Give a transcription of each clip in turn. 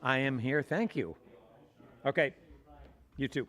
I am here. Thank you. Okay. You too.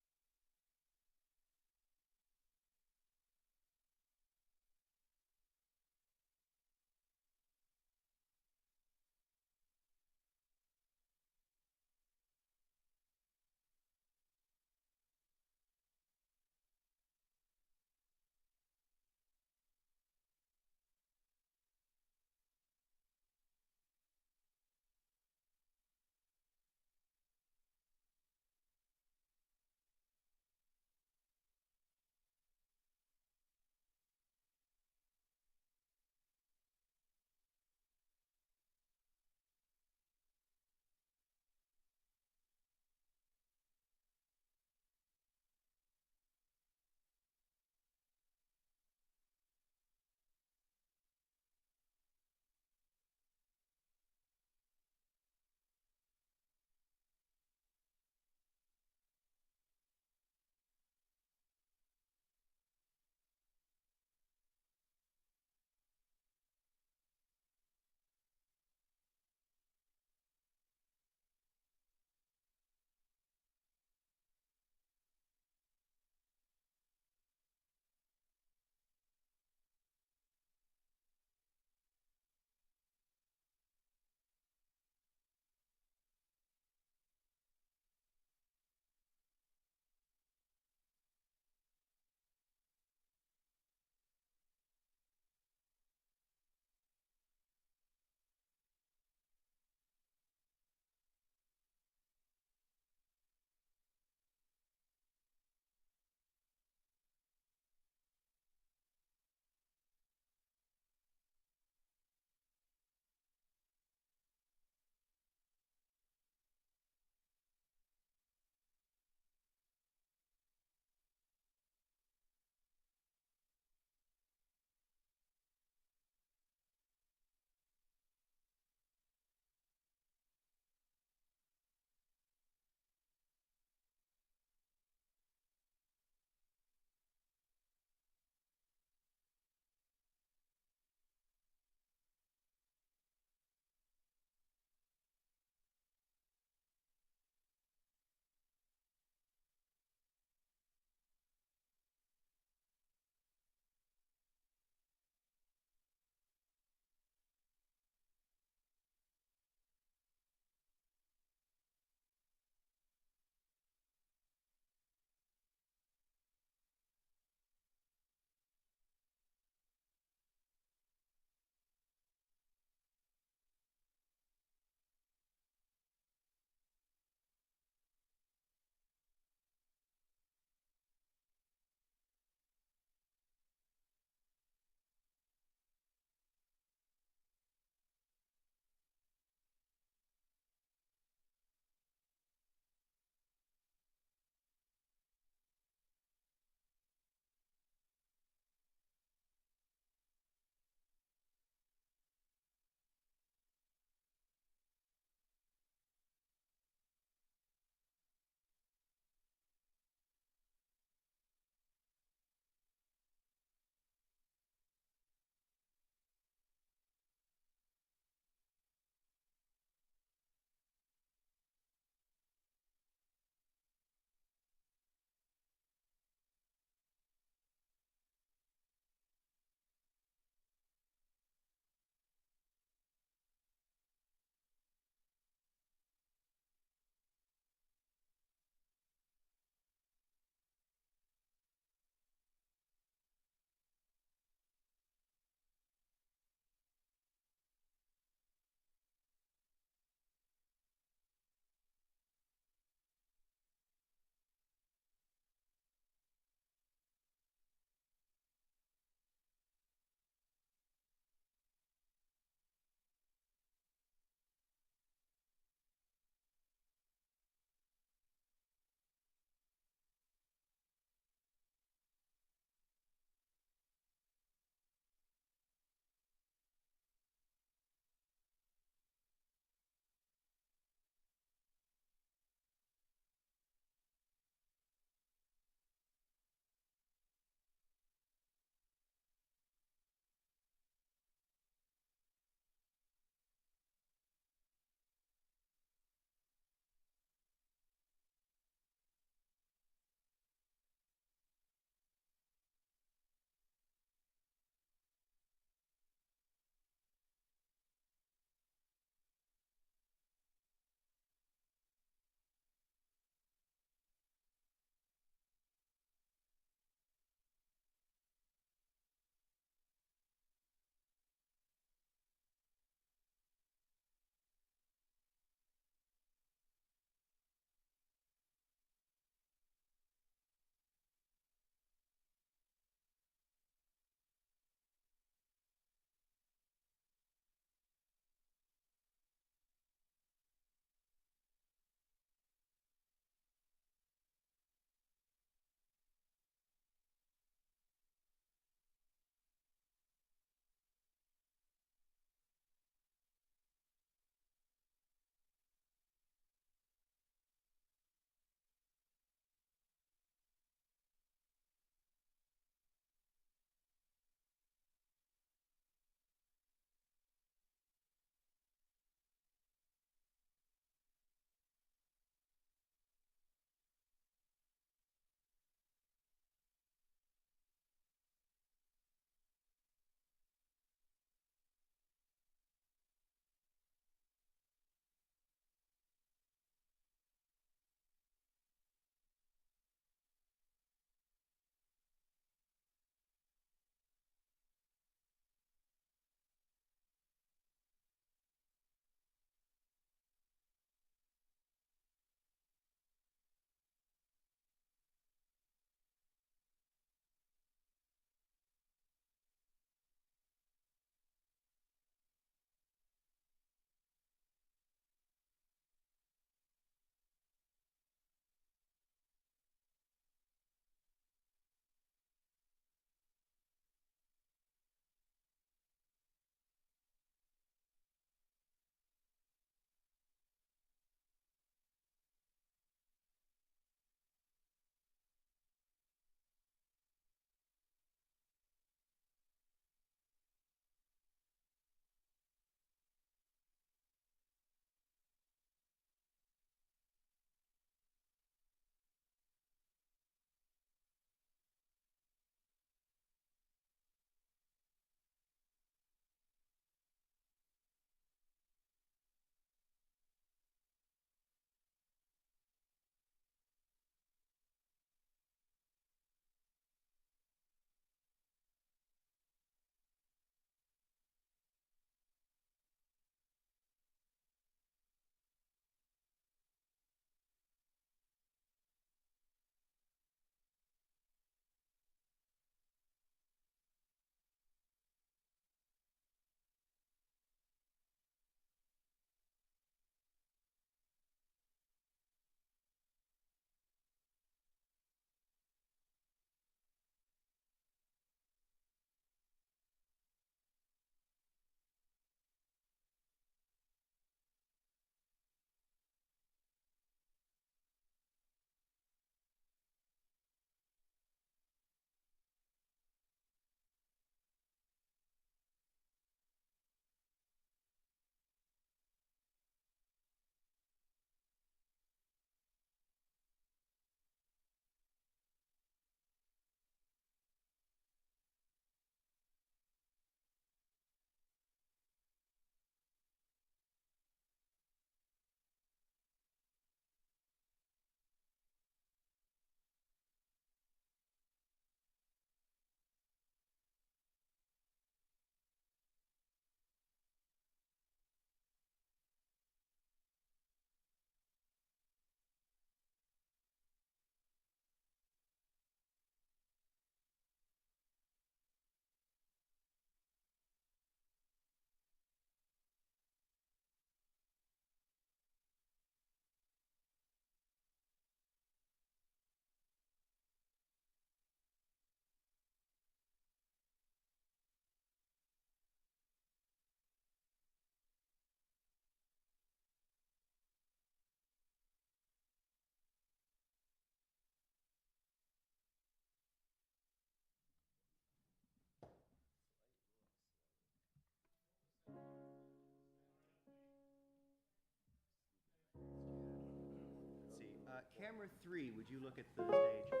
Camera 3, would you look at the stage?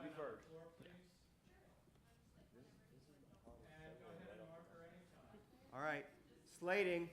You first. All right, slating.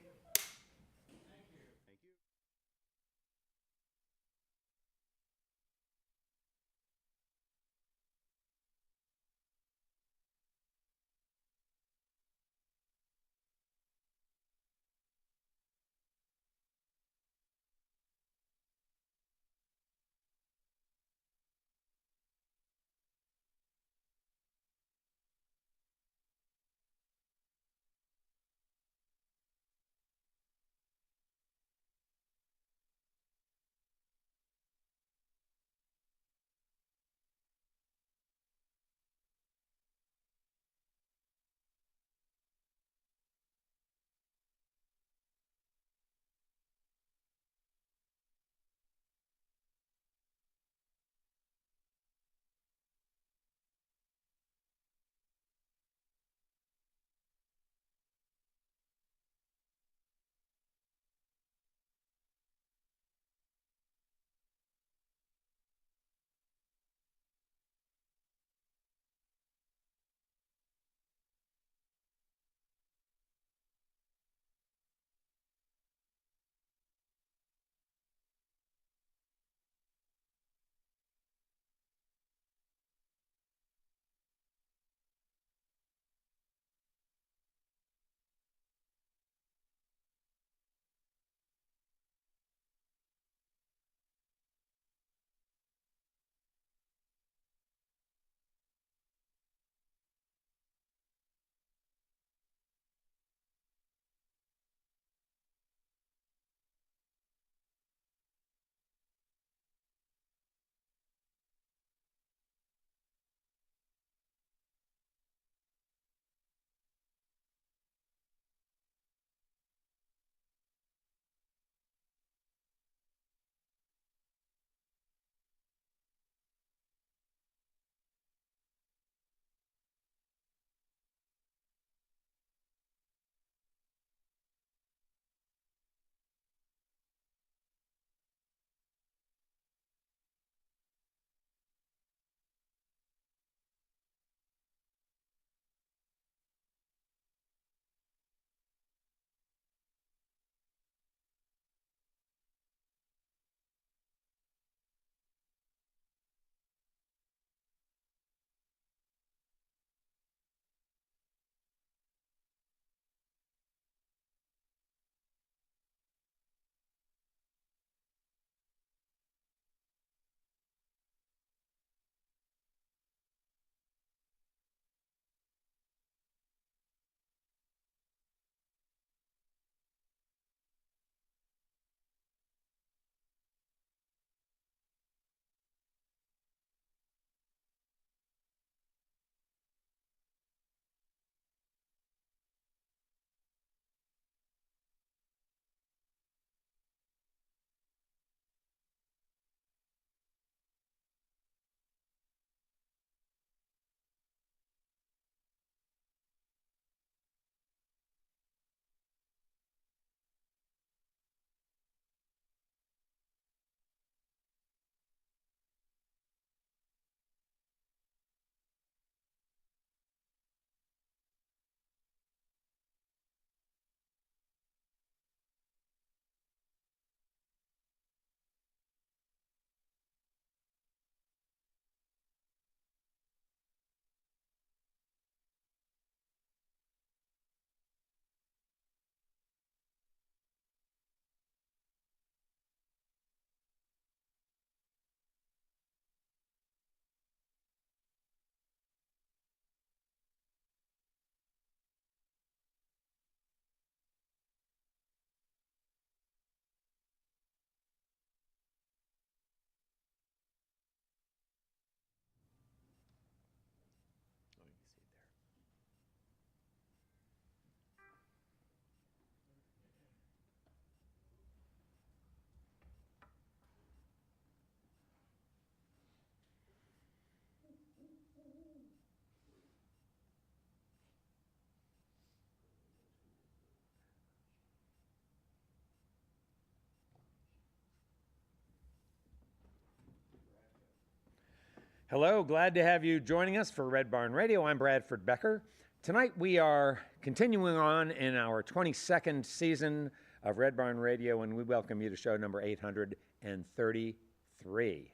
Hello, glad to have you joining us for Red Barn Radio. I'm Bradford Becker. Tonight we are continuing on in our 22nd season of Red Barn Radio, and we welcome you to show number 833.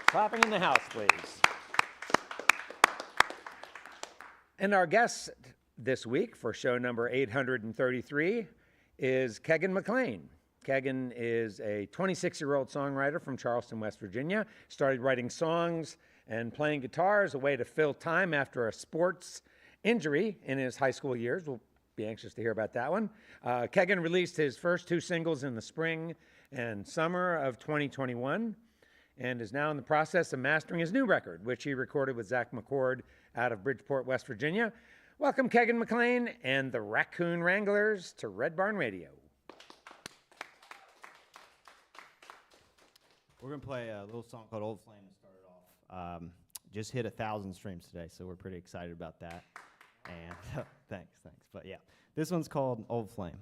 Clapping in the house, please. And our guest this week for show number 833 is Khegan McLain. Khegan is a 26-year-old songwriter from Charleston, West Virginia. Started writing songs and playing guitar as a way to fill time after a sports injury in his high school years. We'll be anxious to hear about that one. Khegan released his first two singles in the spring and summer of 2021 and is now in the process of mastering his new record, which he recorded with Zach McCord out of Bridgeport, West Virginia. Welcome Khegan McLain and the Raccoon Wranglers to Red Barn Radio. We're going to play a little song called Old Flame to start it off. Just hit 1,000 streams today, so we're pretty excited about that. And thanks. But yeah, this one's called Old Flame.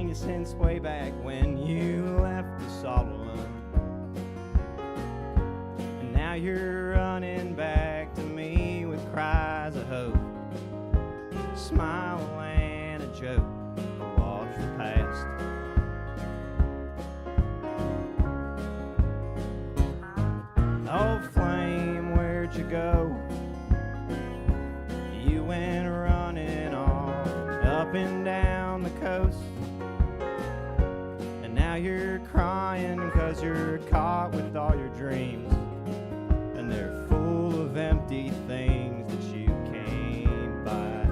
Since way back when you left us all alone, and now you're running back to me with cries of hope, a smile and a joke to wash the past. Oh flame, where'd you go? You went running off up and down the coast. Now you're crying because you're caught with all your dreams, and they're full of empty things that you can't buy.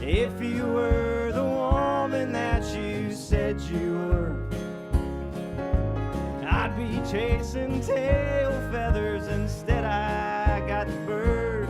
If you were the woman that you said you were, I'd be chasing tail feathers. Instead I got the bird.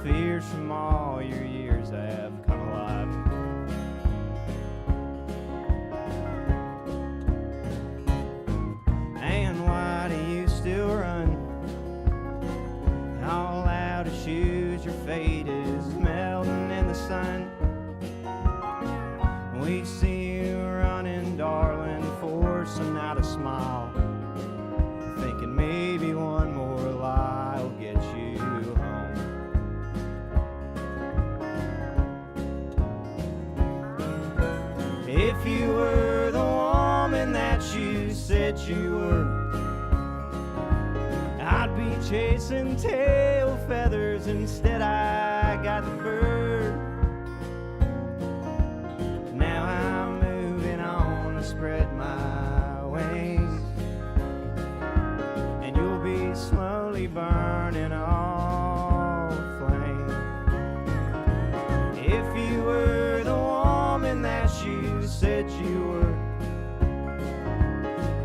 Fears from all your years have come alive. And why do you still run? All out of shoes, your fate is melting in the sun. We see you running, darling, forcing out a smile, thinking maybe one more lie will get you home. If you were the woman that you said you were, I'd be chasing tail feathers. Instead I got the bird. Now I'm moving on to spread my wings, and you'll be slowly burning all flame. If you were the woman that you said you were,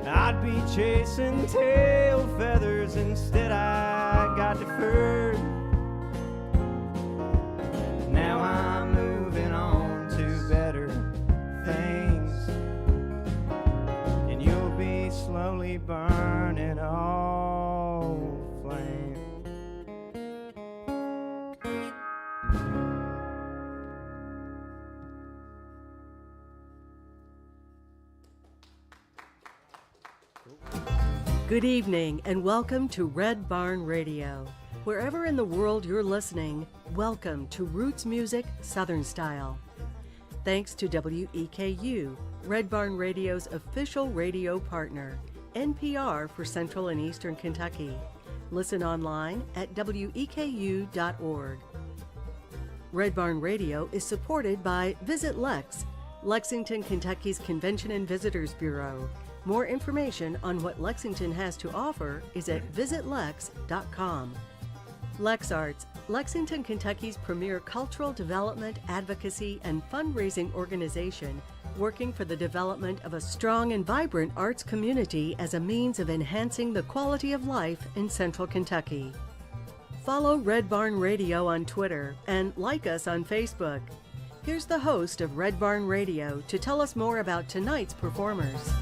I'd be chasing tail feathers. Instead I got deferred. Now I'm moving on to better things, and you'll be slowly burning old flame. Good evening and welcome to Red Barn Radio. Wherever in the world you're listening, welcome to Roots Music Southern Style. Thanks to WEKU, Red Barn Radio's official radio partner, NPR for Central and Eastern Kentucky. Listen online at weku.org. Red Barn Radio is supported by Visit Lex, Lexington, Kentucky's Convention and Visitors Bureau. More information on what Lexington has to offer is at visitlex.com. LexArts, Lexington, Kentucky's premier cultural development, advocacy, and fundraising organization, working for the development of a strong and vibrant arts community as a means of enhancing the quality of life in Central Kentucky. Follow Red Barn Radio on Twitter and like us on Facebook. Here's the host of Red Barn Radio to tell us more about tonight's performers.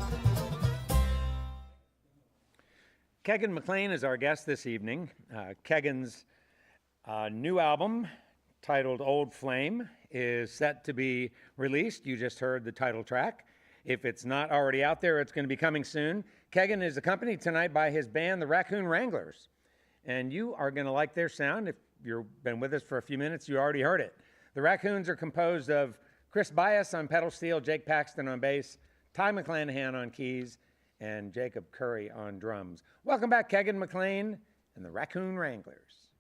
Khegan McLain is our guest this evening. Khegan's new album, titled Old Flame, is set to be released. You just heard the title track. If it's not already out there, it's going to be coming soon. Khegan is accompanied tonight by his band, the Raccoon Wranglers. And you are going to like their sound. If you've been with us for a few minutes, you already heard it. The Raccoons are composed of Chris Bias on pedal steel, Jake Paxton on bass, Ty McClanahan on keys, and Jacob Curry on drums. Welcome back, Khegan McLain and the Raccoon Wranglers.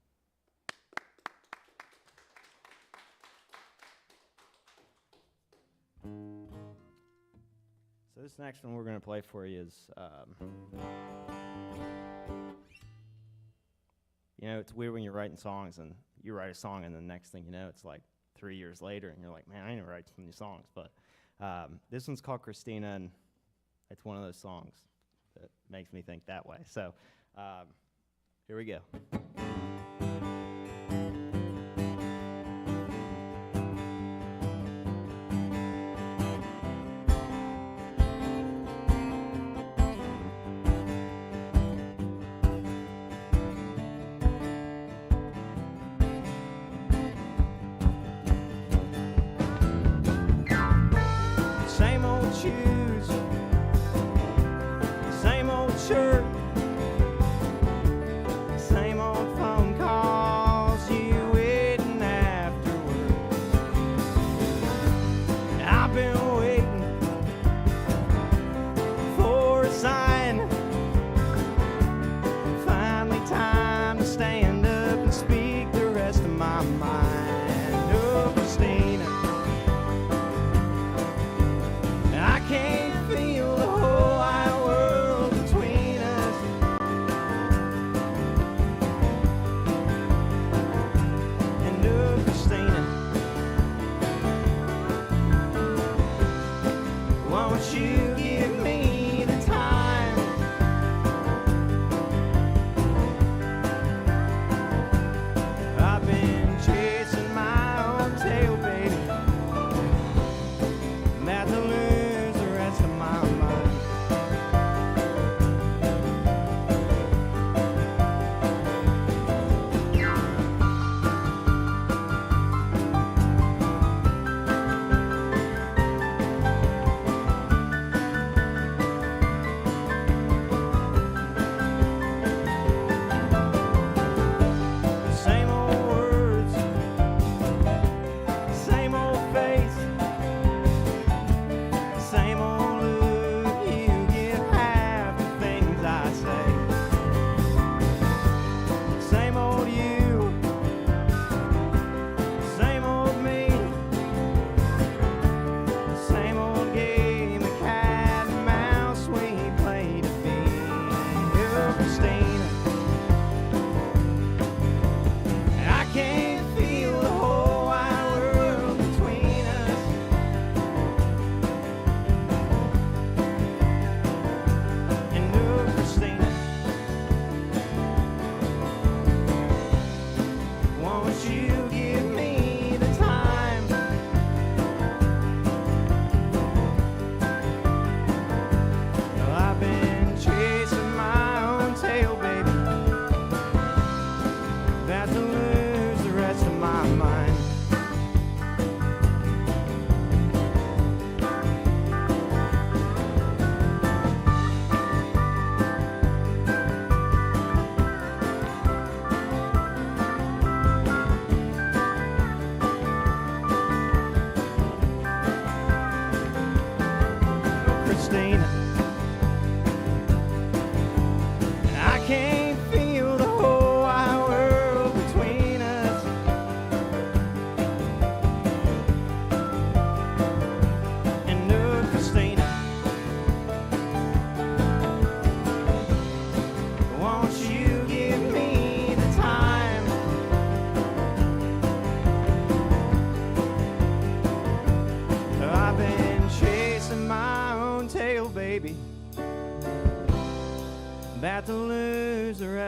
So this next one we're going to play for you is, you know, it's weird when you're writing songs and you write a song and the next thing you know, it's like 3 years later and you're like, man, I need to write some new songs. But this one's called Christina, and it's one of those songs that makes me think that way. So here we go. Same old shoes, same old shirt, same old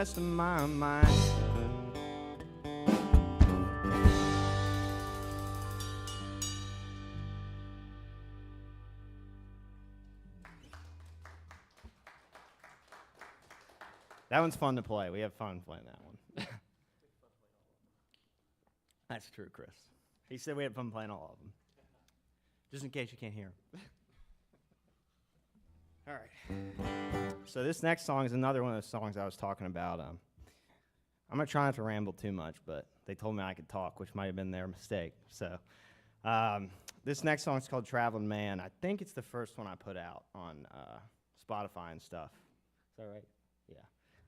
rest of my mind. That one's fun to play. We have fun playing that one. That's true, Chris. He said we had fun playing all of them. Just in case you can't hear him. All right. So this next song is another one of those songs I was talking about. I'm going to try not to ramble too much, but they told me I could talk, which might have been their mistake. So this next song is called Traveling Man. I think it's the first one I put out on Spotify and stuff. Is that right? Yeah.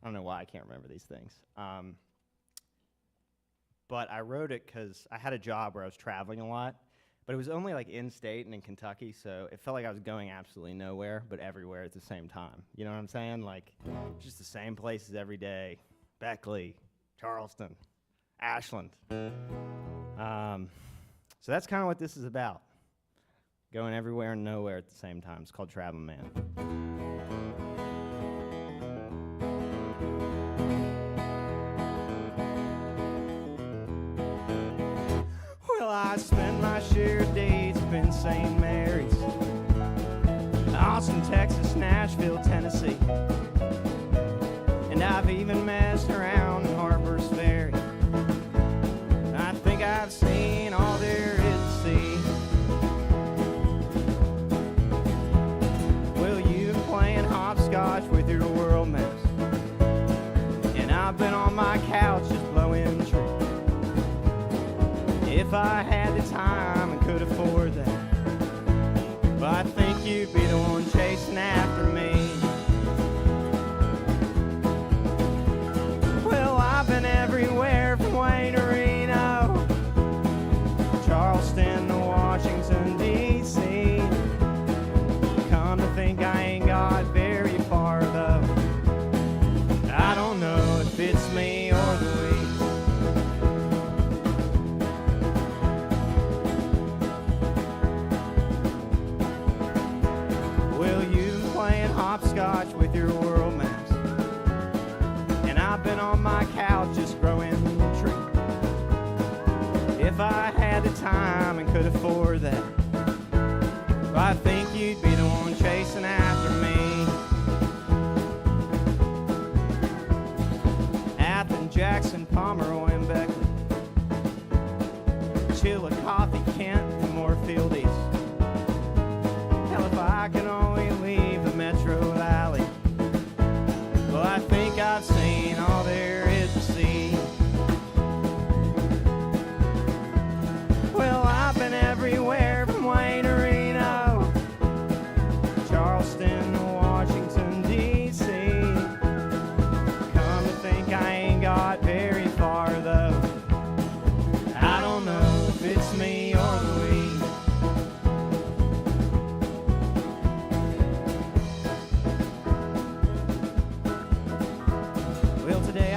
I don't know why I can't remember these things. But I wrote it because I had a job where I was traveling a lot, but it was only like in-state and in Kentucky, so it felt like I was going absolutely nowhere, but everywhere at the same time. You know what I'm saying? Like, just the same places every day. Beckley, Charleston, Ashland. So that's kind of what this is about. Going everywhere and nowhere at the same time. It's called Traveling Man. Well, I spent my share of days up in St. Mary's, Austin, Texas, Nashville, Tennessee, and I've even messed around in Harper's Ferry. I think I've seen all there is to see. Well, you've been playing hopscotch with your world maps, and I've been on my couch just blowing trees. If I had the time and could afford that, but I think you'd be the one chasing after me. Well, I've been everywhere from Wayne to Reno, Charleston to Washington, D.C. Come to think I ain't got very far though. I don't know if it's me or the weed. Hopscotch with your world maps, and I've been on my couch just growing a tree. If I had the time and could afford that, I think you'd be the one chasing after me. Athens, Jackson, Pomeroy, and Beckley, Chillicothe, Kent, and Moorfield East. Hell, if I could only leave the Metro Valley, well, I think I've seen all there is to see. Well, I've been everywhere from Wayne to Reno, Charleston to Washington, D.C. Come to think I ain't got very far though. I don't know if it's me or the weed.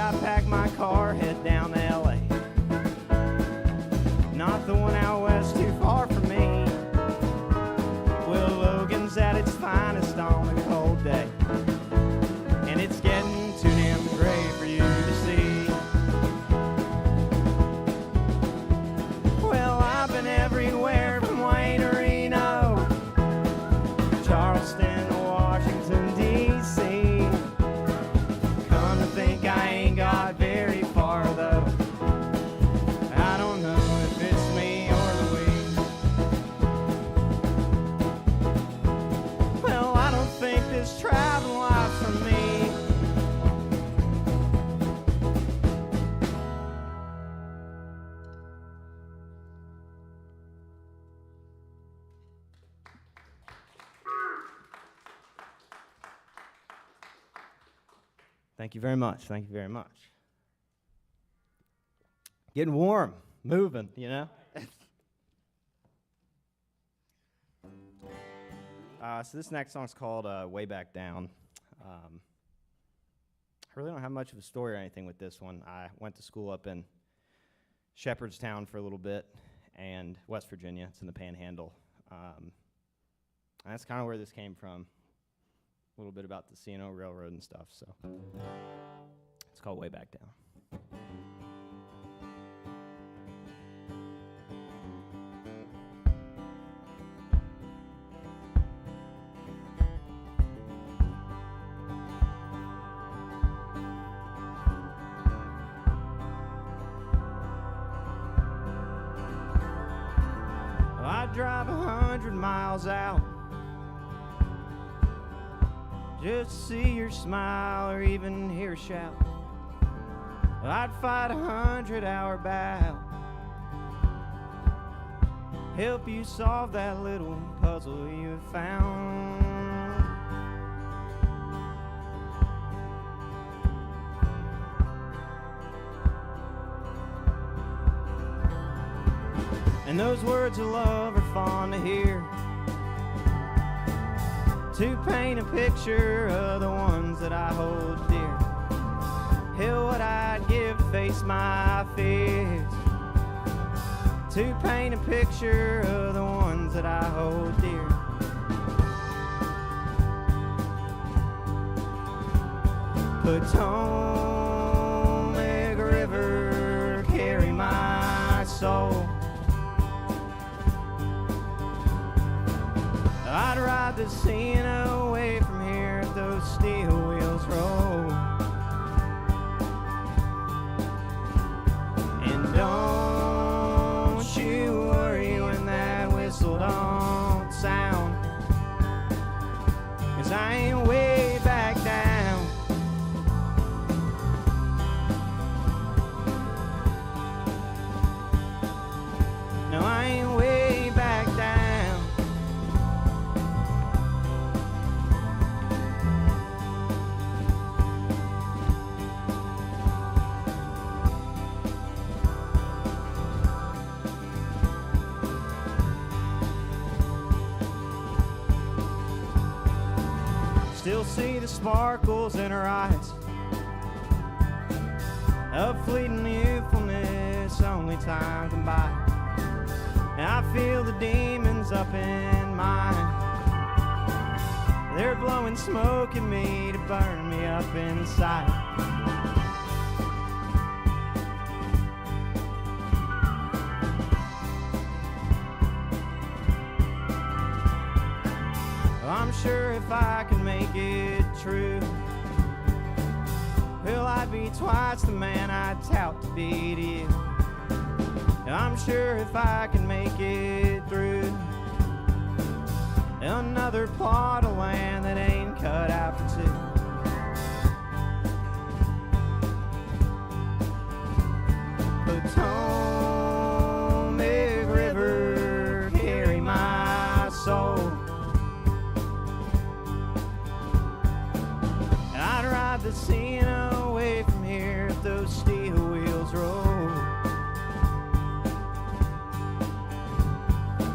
I packed my car, head down to L.A. Not the one out west too far from me. Well, Logan's at its finest on a cold day, and it's getting too damn gray for you to see. Well, I've been everywhere from Wayne to Reno, Charleston to Washington, D.C. Come to think I ain't got very far though. I don't know if it's me or the weed. Well, I don't think this traveling life's for me. Thank you very much. Thank you very much. Getting warm, moving, you know? So this next song's called Way Back Down. I really don't have much of a story or anything with this one. I went to school up in Shepherdstown for a little bit, and West Virginia. It's in the Panhandle. And that's kind of where this came from. A little bit about the C&O Railroad and stuff. So It's called Way Back Down. I'd drive 100 miles out just to see your smile or even hear a shout. I'd fight 100-hour battle, help you solve that little puzzle you have found. And those words of love are fun to hear, to paint a picture of the ones that I hold dear. Hell, what I'd give to face my fears, to paint a picture of the ones that I hold dear. Potomac River, carry my soul. I'd ride the scene away from here if those steel wheels roll. And don't you worry when that whistle don't sound, 'cause I ain't way back down. No, I ain't way back down. Still see the sparkles in her eyes of fleeting youthfulness only time can buy. And I feel the demons up in mine, they're blowing smoke at me to burn me up inside. I'm sure if I could make it true, well, I'd be twice the man I'd tout to be to you. I'm sure if I could make it through another plot of land that ain't cut out for two. Potomac River, carry my soul. I'd ride the scene away from here if those steel wheels roll.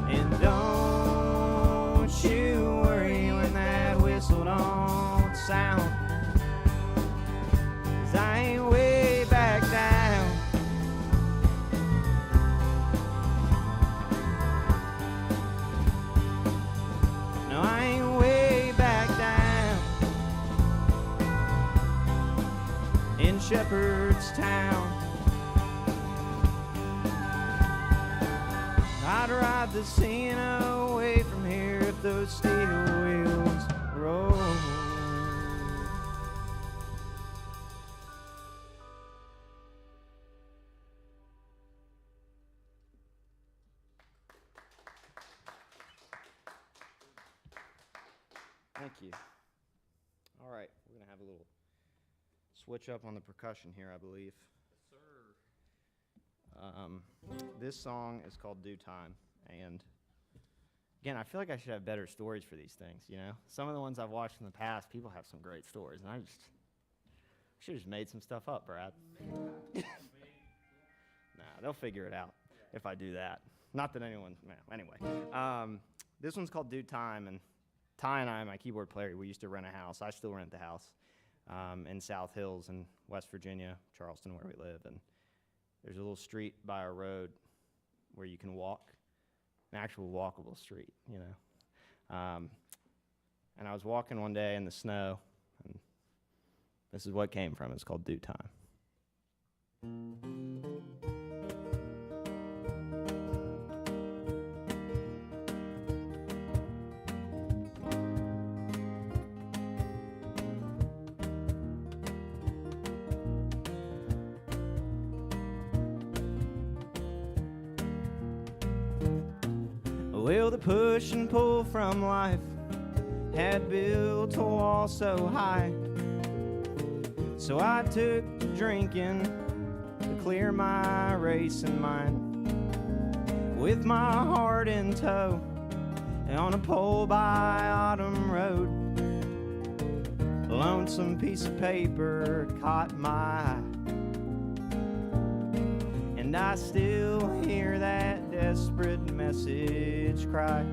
And don't you worry when that whistle don't sound, 'cause I ain't way back down. No, I ain't way back down. In Shepherdstown, I'd ride the scene away from here if those steel wheels roll. Thank you. All right, we're gonna have a little switch up on the percussion here, I believe. Yes, sir. This song is called Due Time, and again, I feel like I should have better stories for these things, you know? Some of the ones I've watched in the past, people have some great stories, and I should have just made some stuff up, Brad. Nah, they'll figure it out if I do that. Not that anyone, well, anyway. This one's called Due Time, and Ty and I, my keyboard player, we used to rent a house. I still rent the house in South Hills in West Virginia, Charleston, where we live. And there's a little street by our road where you can walk, an actual walkable street, you know. And I was walking one day in the snow, and This is what it came from. It's called Due Time. Well, the push and pull from life had built a wall so high, so I took to drinking to clear my racing mind. With my heart in tow on a pole by Autumn Road, a lonesome piece of paper caught my eye, and I still hear that desperate message cry.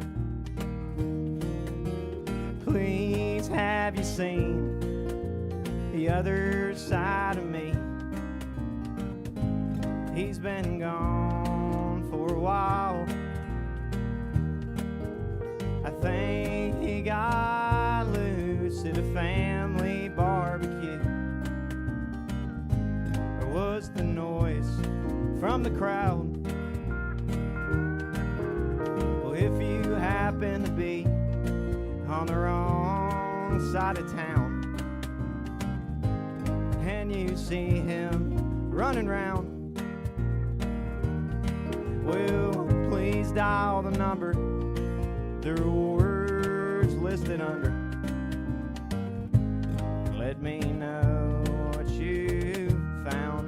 Please, have you seen the other side of me? He's been gone for a while. I think he got loose at a family barbecue. Or was the noise from the crowd? Well, if you happen to be on the wrong side of town and you see him running round, well, please dial the number, the words listed under. Let me know what you found.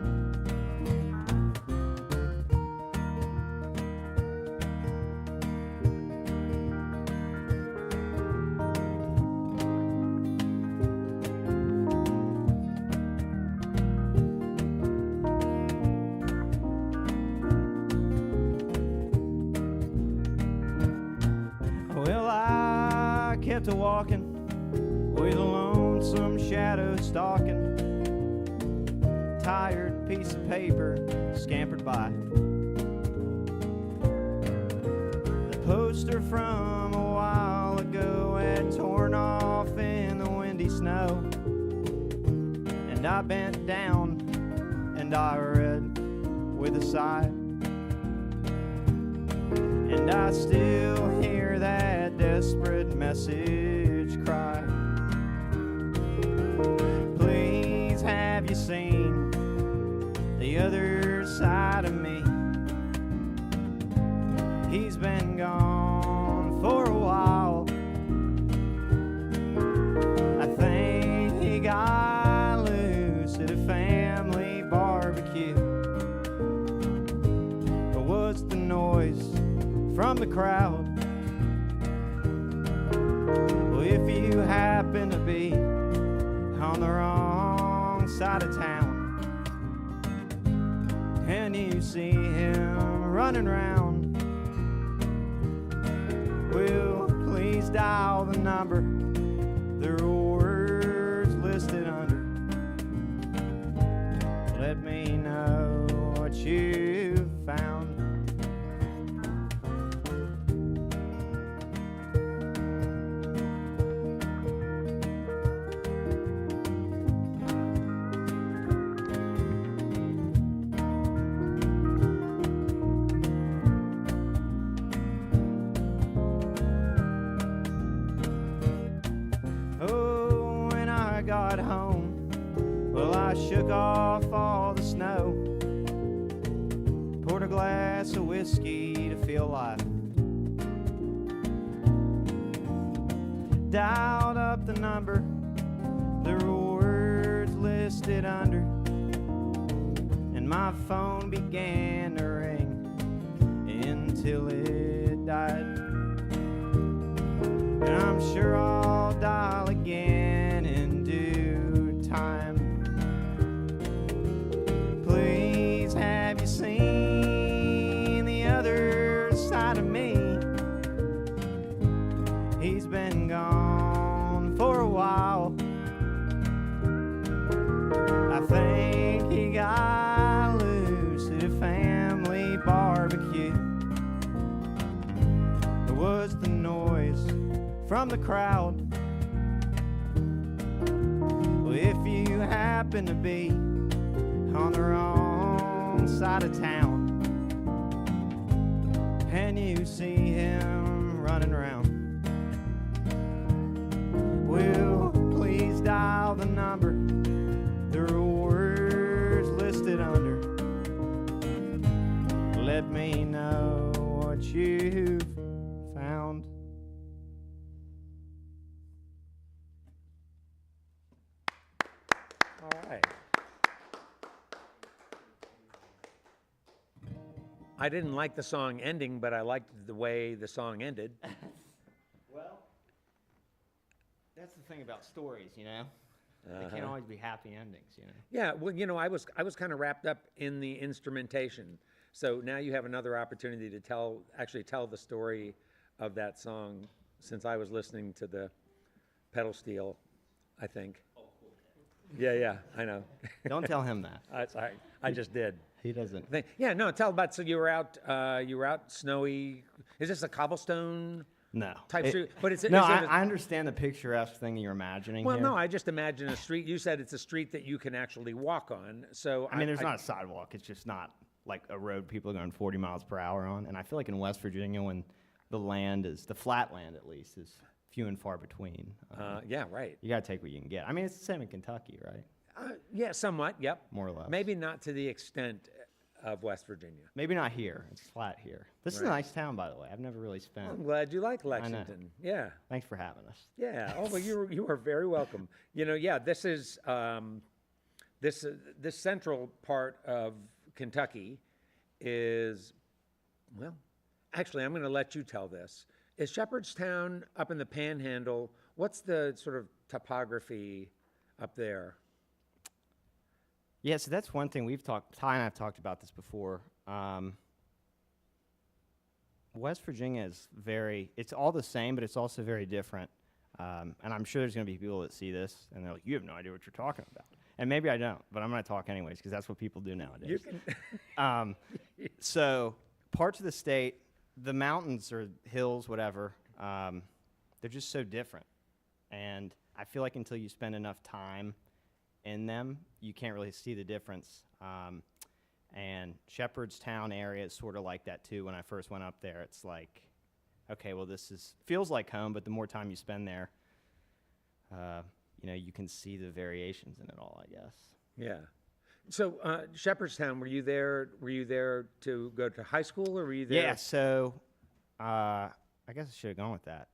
Kept a walking with a lonesome shadow stalking. Tired piece of paper scampered by. The poster from a while ago had torn off in the windy snow, and I bent down and I read with a sigh. And I still hear that desperate message cry. Please, have you seen the other side of me? He's been gone for a while. I think he got loose at a family barbecue. Or was the noise from the crowd? Well, if you happen to be on the wrong side of town and you see him running round, well, please dial the number, there are words listed under. Let me know what you found. Shook off all the snow, poured a glass of whiskey to feel alive, dialed up the number, there were words listed under, and my phone began to ring until it died. And I'm sure I'll dial again in due time. Have you seen the other side of me? He's been gone for a while. I think he got loose at a family barbecue. There was the noise from the crowd. Well, if you have happened to be on the wrong side of town, and you see him running around, will please dial the number there are words listed under. Let me know what you've found. All right. I didn't like the song ending, but I liked the way the song ended. Well, that's the thing about stories, you know? They can't always be happy endings, you know? Yeah, well, I was kind of wrapped up in the instrumentation. So now you have another opportunity to actually tell the story of that song, since I was listening to the pedal steel, I think. Oh, cool. Yeah, I know. Don't tell him that. That's all right. I just did. He doesn't. Yeah, no, tell about, so you were out snowy, is this a cobblestone No. type street? But it's No, is it I understand the picturesque thing you're imagining well, here. no, I just imagine a street. You said it's a street that you can actually walk on. So I mean, there's not a sidewalk. It's just not like a road people are going 40 miles per hour on. And I feel like in West Virginia, when the flat land at least, is few and far between. Yeah, right. You got to take what you can get. I mean, it's the same in Kentucky, right? Yeah, somewhat. Yep. More or less. Maybe not to the extent of West Virginia. Maybe not here. It's flat here. This is a nice town, by the way. I've never really spent. I'm glad you like Lexington. Yeah. Thanks for having us. Yeah. Oh, well, you are very welcome. Yeah, this is this central part of Kentucky is, well, actually, I'm going to let you tell this. Is Shepherdstown up in the Panhandle? What's the sort of topography up there? Yeah, so that's one thing Ty and I have talked about this before. West Virginia is it's all the same, but it's also very different. And I'm sure there's going to be people that see this, and they're like, you have no idea what you're talking about. And maybe I don't, but I'm going to talk anyways, because that's what people do nowadays. You can. So parts of the state, the mountains or hills, whatever, they're just so different. And I feel like until you spend enough time in them, you can't really see the difference. And Shepherdstown area is sort of like that too. When I first went up there, it's like, okay, well, feels like home, but the more time you spend there, you can see the variations in it all, I guess. Yeah. So Shepherdstown, were you there to go to high school, or were you there? Yeah. So I guess I should have gone with that.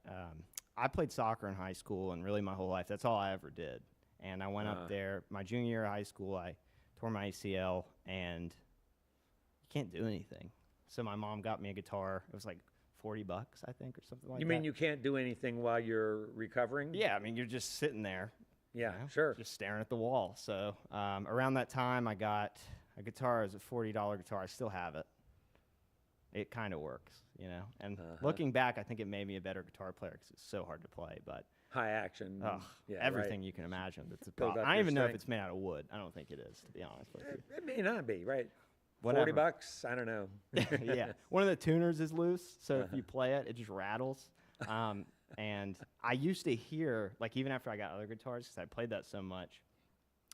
I played soccer in high school, and really my whole life. That's all I ever did. And I went up there my junior year of high school. I tore my ACL, and you can't do anything. So my mom got me a guitar. It was like $40, I think, or something like that. You mean you can't do anything while you're recovering? Yeah, I mean, you're just sitting there. Yeah, sure. Just staring at the wall. So around that time, I got a guitar. It was a $40 guitar. I still have it. It kind of works, And looking back, I think it made me a better guitar player because it's so hard to play. But high action. everything right. you can imagine. That's a Build problem. up I don't your even know if strength. it's made out of wood. I don't think it is, to be honest with you. It may not be, right? Whatever. $40? I don't know. Yeah. One of the tuners is loose, so if you play it, it just rattles. And I used to hear, like, even after I got other guitars, because I played that so much,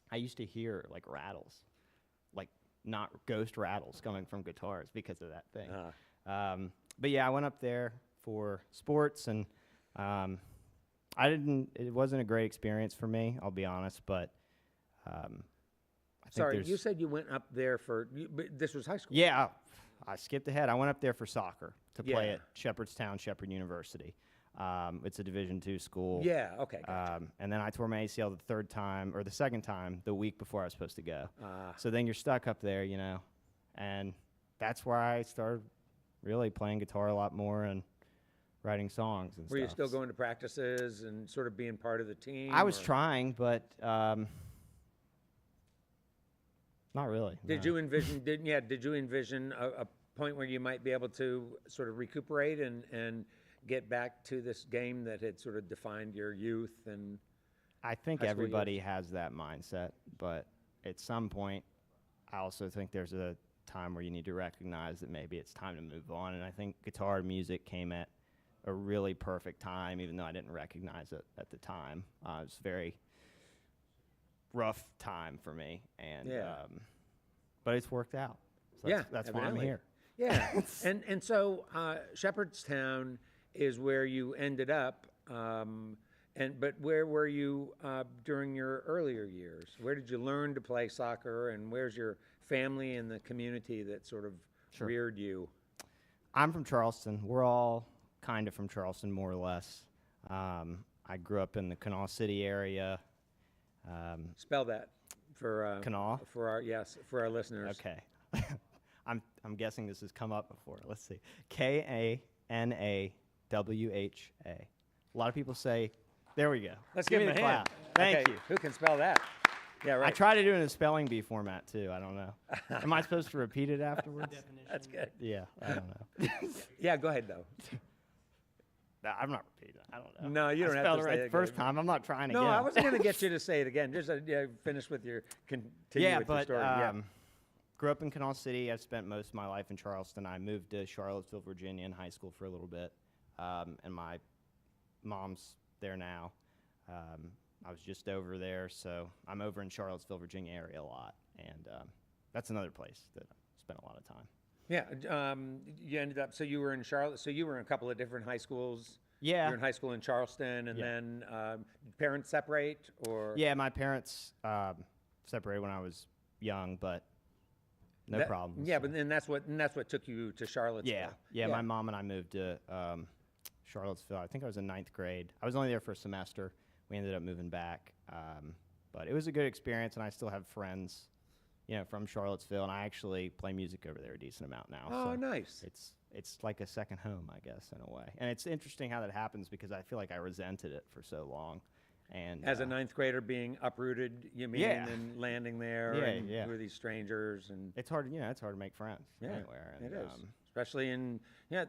I used to hear, like, rattles. Like, not ghost rattles coming from guitars because of that thing. But, yeah, I went up there for sports, and it wasn't a great experience for me, I'll be honest, but Sorry, you said you went up there but this was high school. Yeah, I skipped ahead. I went up there for soccer to play Yeah. at Shepherdstown, Shepherd University. It's a Division II school. Yeah, okay. Gotcha. And then I tore my ACL the second time, the week before I was supposed to go. So then you're stuck up there, and that's where I started really playing guitar a lot more and writing songs and Were stuff. you still going to practices and sort of being part of the team? I was or- trying, but not really. Did no. you envision a point where you might be able to sort of recuperate and get back to this game that had sort of defined your youth? And I think high school everybody has that mindset, but at some point, I also think there's a time where you need to recognize that maybe it's time to move on. And I think guitar music came at a really perfect time, even though I didn't recognize it at the time. It was very rough time for me, and Yeah. but it's worked out. So Yeah, that's why I'm evidently. here. Yeah, and so Shepherdstown is where you ended up, but where were you during your earlier years? Where did you learn to play soccer, and where's your family and the community that sort of Sure. reared you? I'm from Charleston. We're all kind of from Charleston, more or less. I grew up in the Kanawha City area. Spell that for Kanawha? for our listeners. Okay. I'm guessing this has come up before. Let's see. Kanawha. A lot of people say, there we go. Let's Give give me him a a hand. clap. Thank Okay, you. Who can spell that? Yeah, right. I try to do it in a spelling bee format too. I don't know. Am I supposed to repeat it afterwards? That's good. Yeah, I don't know. Yeah, go ahead though. No, I'm not repeating it. I don't know. No, you don't I have spelled to it say right it the first again. time. I'm not trying No, again. I wasn't going to get you to say it again. Just finish with your continue Yeah, with your but story. Yeah. grew up in Kanawha City. I've spent most of my life in Charleston. I moved to Charlottesville, Virginia in high school for a little bit, and my mom's there now. I was just over there, so I'm over in Charlottesville, Virginia area a lot, and that's another place that I spent a lot of time. Yeah, you ended up. So you were in Charlotte. So you were in a couple of different high schools. Yeah. You were in high school in Charleston, and Yeah. then parents separate, or Yeah, my parents separated when I was young, but no That- problems. Yeah, so. but then that's what took you to Charlottesville. Yeah, my mom and I moved to Charlottesville. I think I was in 9th grade. I was only there for a semester. We ended up moving back, but it was a good experience, and I still have friends, from Charlottesville, and I actually play music over there a decent amount now. Oh, so nice. It's like a second home, I guess, in a way. And it's interesting how that happens because I feel like I resented it for so long. And As a ninth grader being uprooted, you mean, Yeah. and landing there, Yeah, and yeah. who are these strangers, and it's hard, it's hard to make friends yeah, anywhere. And, it is, especially in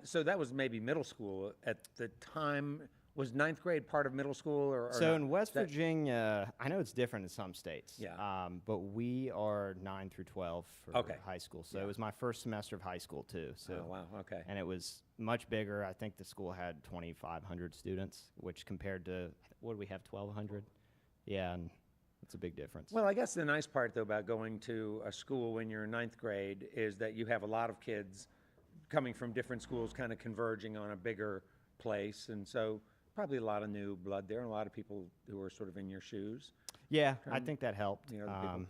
So that was maybe middle school at the time. Was ninth grade part of middle school, or So not? in West That- Virginia, I know it's different in some states. Yeah. But we are 9 through 12 for Okay. high school. So Yeah. it was my first semester of high school too. So Oh wow, okay. and it was much bigger. I think the school had 2,500 students, which compared to what do we have, 1,200? Yeah, and it's a big difference. Well, I guess the nice part, though, about going to a school when you're in ninth grade is that you have a lot of kids coming from different schools kind of converging on a bigger place. And so probably a lot of new blood there and a lot of people who are sort of in your shoes. Yeah, I think that helped. you know, the people-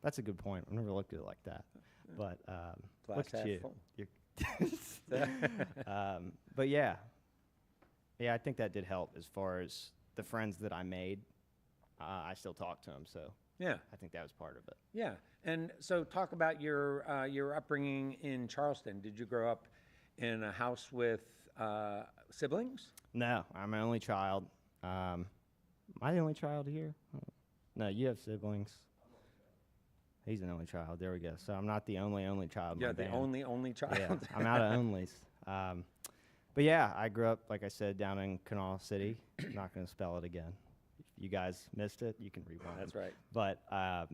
That's a good point. I've never looked at it like that. But Glass look at half you. full. But yeah, I think that did help as far as the friends that I made. I still talk to them, so Yeah, I think that was part of it. yeah. And so talk about your upbringing in Charleston. Did you grow up in a house with siblings? No, I'm an only child. Am I the only child here? No, you have siblings. He's an only child. There we go. So I'm not the only child. in Yeah, my the band. only child. Yeah, I'm out of onlys. But yeah, I grew up, like I said, down in Kanawha City. I'm not going to spell it again. If you guys missed it, you can rewind. That's right. But I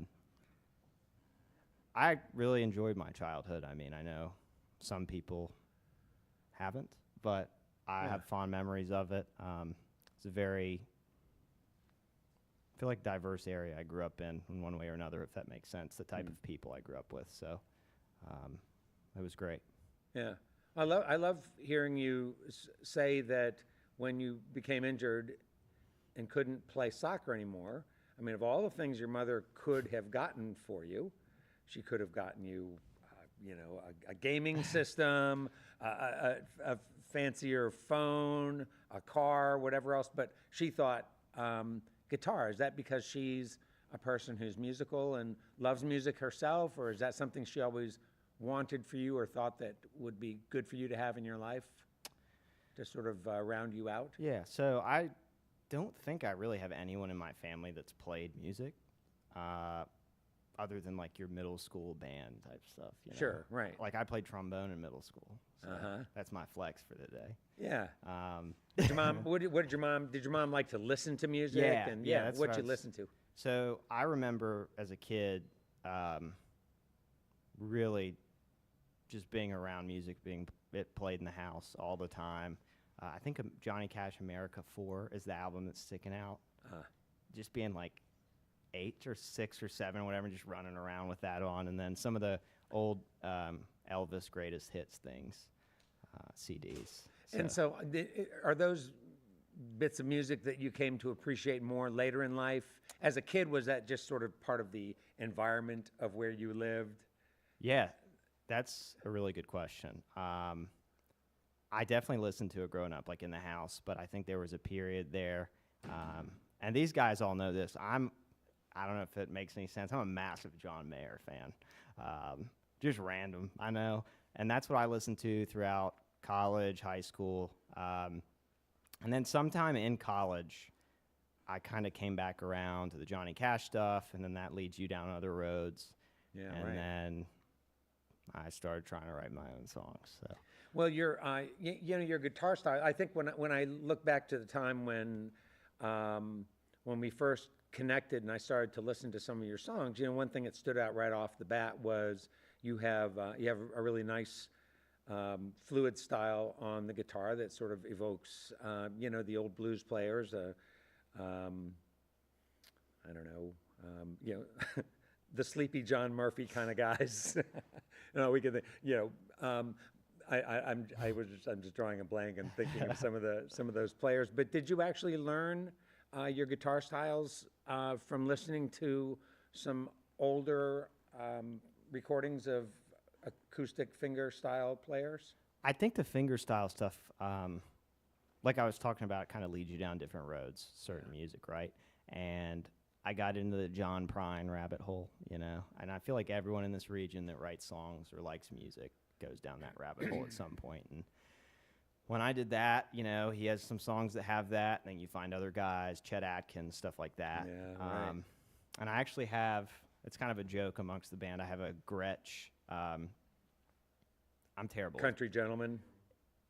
really enjoyed my childhood. I mean, I know some people haven't, but I Yeah. have fond memories of it. It's a very, I feel like diverse area I grew up in one way or another, if that makes sense, the type of people I grew up with. So it was great. Yeah, I love hearing you say that when you became injured and couldn't play soccer anymore. I mean, of all the things your mother could have gotten for you, she could have gotten you, a gaming system, a fancier phone, a car, whatever else. But she thought guitar. Is that because she's a person who's musical and loves music herself, or is that something she always wanted for you or thought that would be good for you to have in your life to sort of round you out? Yeah, so I don't think I really have anyone in my family that's played music, other than like your middle school band type stuff. Sure, right. Like I played trombone in middle school, so Uh-huh. that's my flex for the day. Yeah. Did your mom? What did your mom? Did your mom like to listen to music? Yeah, And yeah, that's what'd what you I was- listen to? So I remember as a kid, really just being around music, being it played in the house all the time. I think Johnny Cash America 4 is the album that's sticking out. Just being like 8 or 6 or 7 or whatever, just running around with that on. And then some of the old Elvis greatest hits things, CDs. And so, are those bits of music that you came to appreciate more later in life? As a kid, was that just sort of part of the environment of where you lived? Yeah, that's a really good question. I definitely listened to it growing up, like in the house, but I think there was a period there, and these guys all know this. I don't know if it makes any sense. I'm a massive John Mayer fan. Just random, I know. And that's what I listened to throughout college, high school. And then sometime in college, I kind of came back around to the Johnny Cash stuff, and then that leads you down other roads. Yeah, and then I started trying to write my own songs. So. Well, your your guitar style. I think when I look back to the time when we first connected and I started to listen to some of your songs, one thing that stood out right off the bat was you have a really nice fluid style on the guitar that sort of evokes the old blues players. I don't know, the sleepy John Murphy kind of guys. We can, I'm just drawing a blank and thinking of some of those players. But did you actually learn your guitar styles from listening to some older recordings of acoustic finger style players? I think the finger style stuff, like I was talking about, kind of leads you down different roads, certain music, right? And I got into the John Prine rabbit hole, and I feel like everyone in this region that writes songs or likes music goes down that rabbit hole at some point. And when I did that, he has some songs that have that, and then you find other guys, Chet Atkins, stuff like that. Yeah, right. And I actually have, it's kind of a joke amongst the band, I have a Gretsch, I'm terrible. Country Gentleman.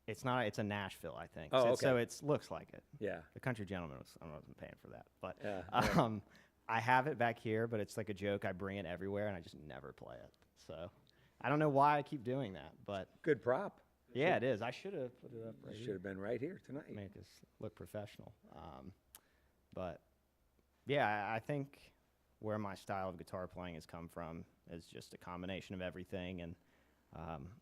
It's not, it's a Nashville, I think. Oh, so, okay. So it looks like it. Yeah. The Country Gentleman I wasn't paying for that. But Yeah, right. I have it back here, but it's like a joke. I bring it everywhere, and I just never play it. So I don't know why I keep doing that, but Good prop. yeah, it is. I should have put it up right Should here. have been right here tonight. Make us look professional. But yeah, I think where my style of guitar playing has come from is just a combination of everything, and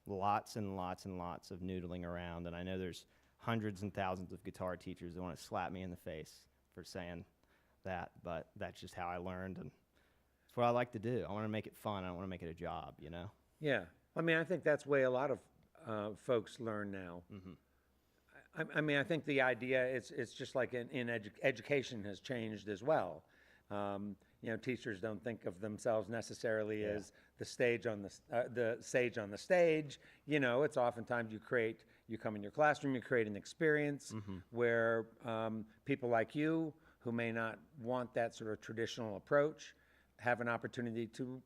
lots and lots and lots of noodling around. And I know there's hundreds and thousands of guitar teachers that want to slap me in the face for saying that, but that's just how I learned, and it's what I like to do. I want to make it fun. I don't want to make it a job, Yeah. I mean, I think that's the way a lot of folks learn now. Mm-hmm. I mean, I think the idea it's just like education has changed as well. Teachers don't think of themselves necessarily as the sage on the sage on the stage. It's oftentimes you come in your classroom, you create an experience where people like you who may not want that sort of traditional approach have an opportunity to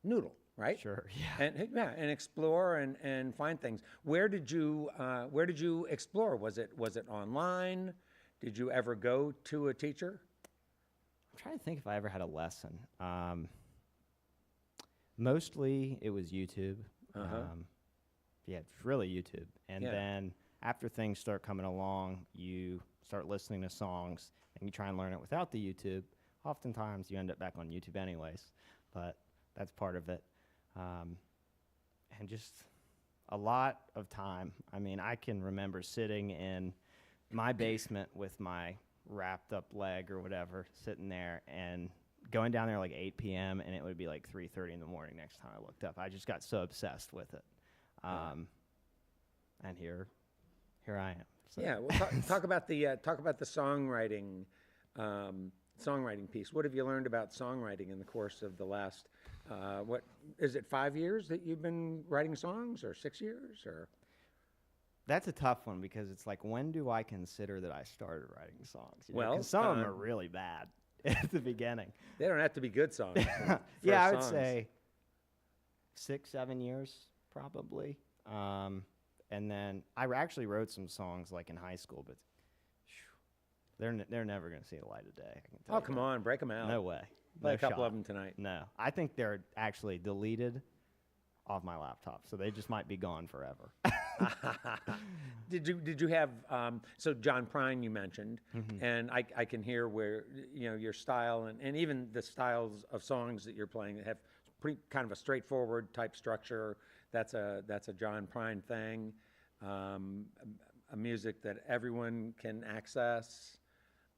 noodle, right? Sure, yeah. And explore and find things. Where did you explore? Was it online? Did you ever go to a teacher? I'm trying to think if I ever had a lesson. Mostly it was YouTube. Yeah, it's really YouTube. And then after things start coming along, you start listening to songs and you try and learn it without the YouTube. Oftentimes you end up back on YouTube anyways, but that's part of it. And just a lot of time. I mean, I can remember sitting in my basement with my wrapped up leg or whatever, sitting there and going down there like 8 p.m. and it would be like 3:30 in the morning next time I looked up. I just got so obsessed with it. And here I am. So. Yeah, well, talk about the songwriting piece. What have you learned about songwriting in the course of the last, what is it, 5 years that you've been writing songs, or 6 years, or? That's a tough one because it's like, when do I consider that I started writing songs? Well, 'cause some of them are really bad at the beginning. They don't have to be good songs. Yeah, I would songs. say 6-7 years probably. And then I actually wrote some songs like in high school, but they're never going to see the light of day. I can tell Oh, you come that. on, break them out. No way. Play No a couple shot. of them tonight. No, I think they're actually deleted off my laptop, so they just might be gone forever. Did you have so John Prine you mentioned, and I can hear where your style and even the styles of songs that you're playing that have pretty kind of a straightforward type structure. That's a John Prine thing, a music that everyone can access.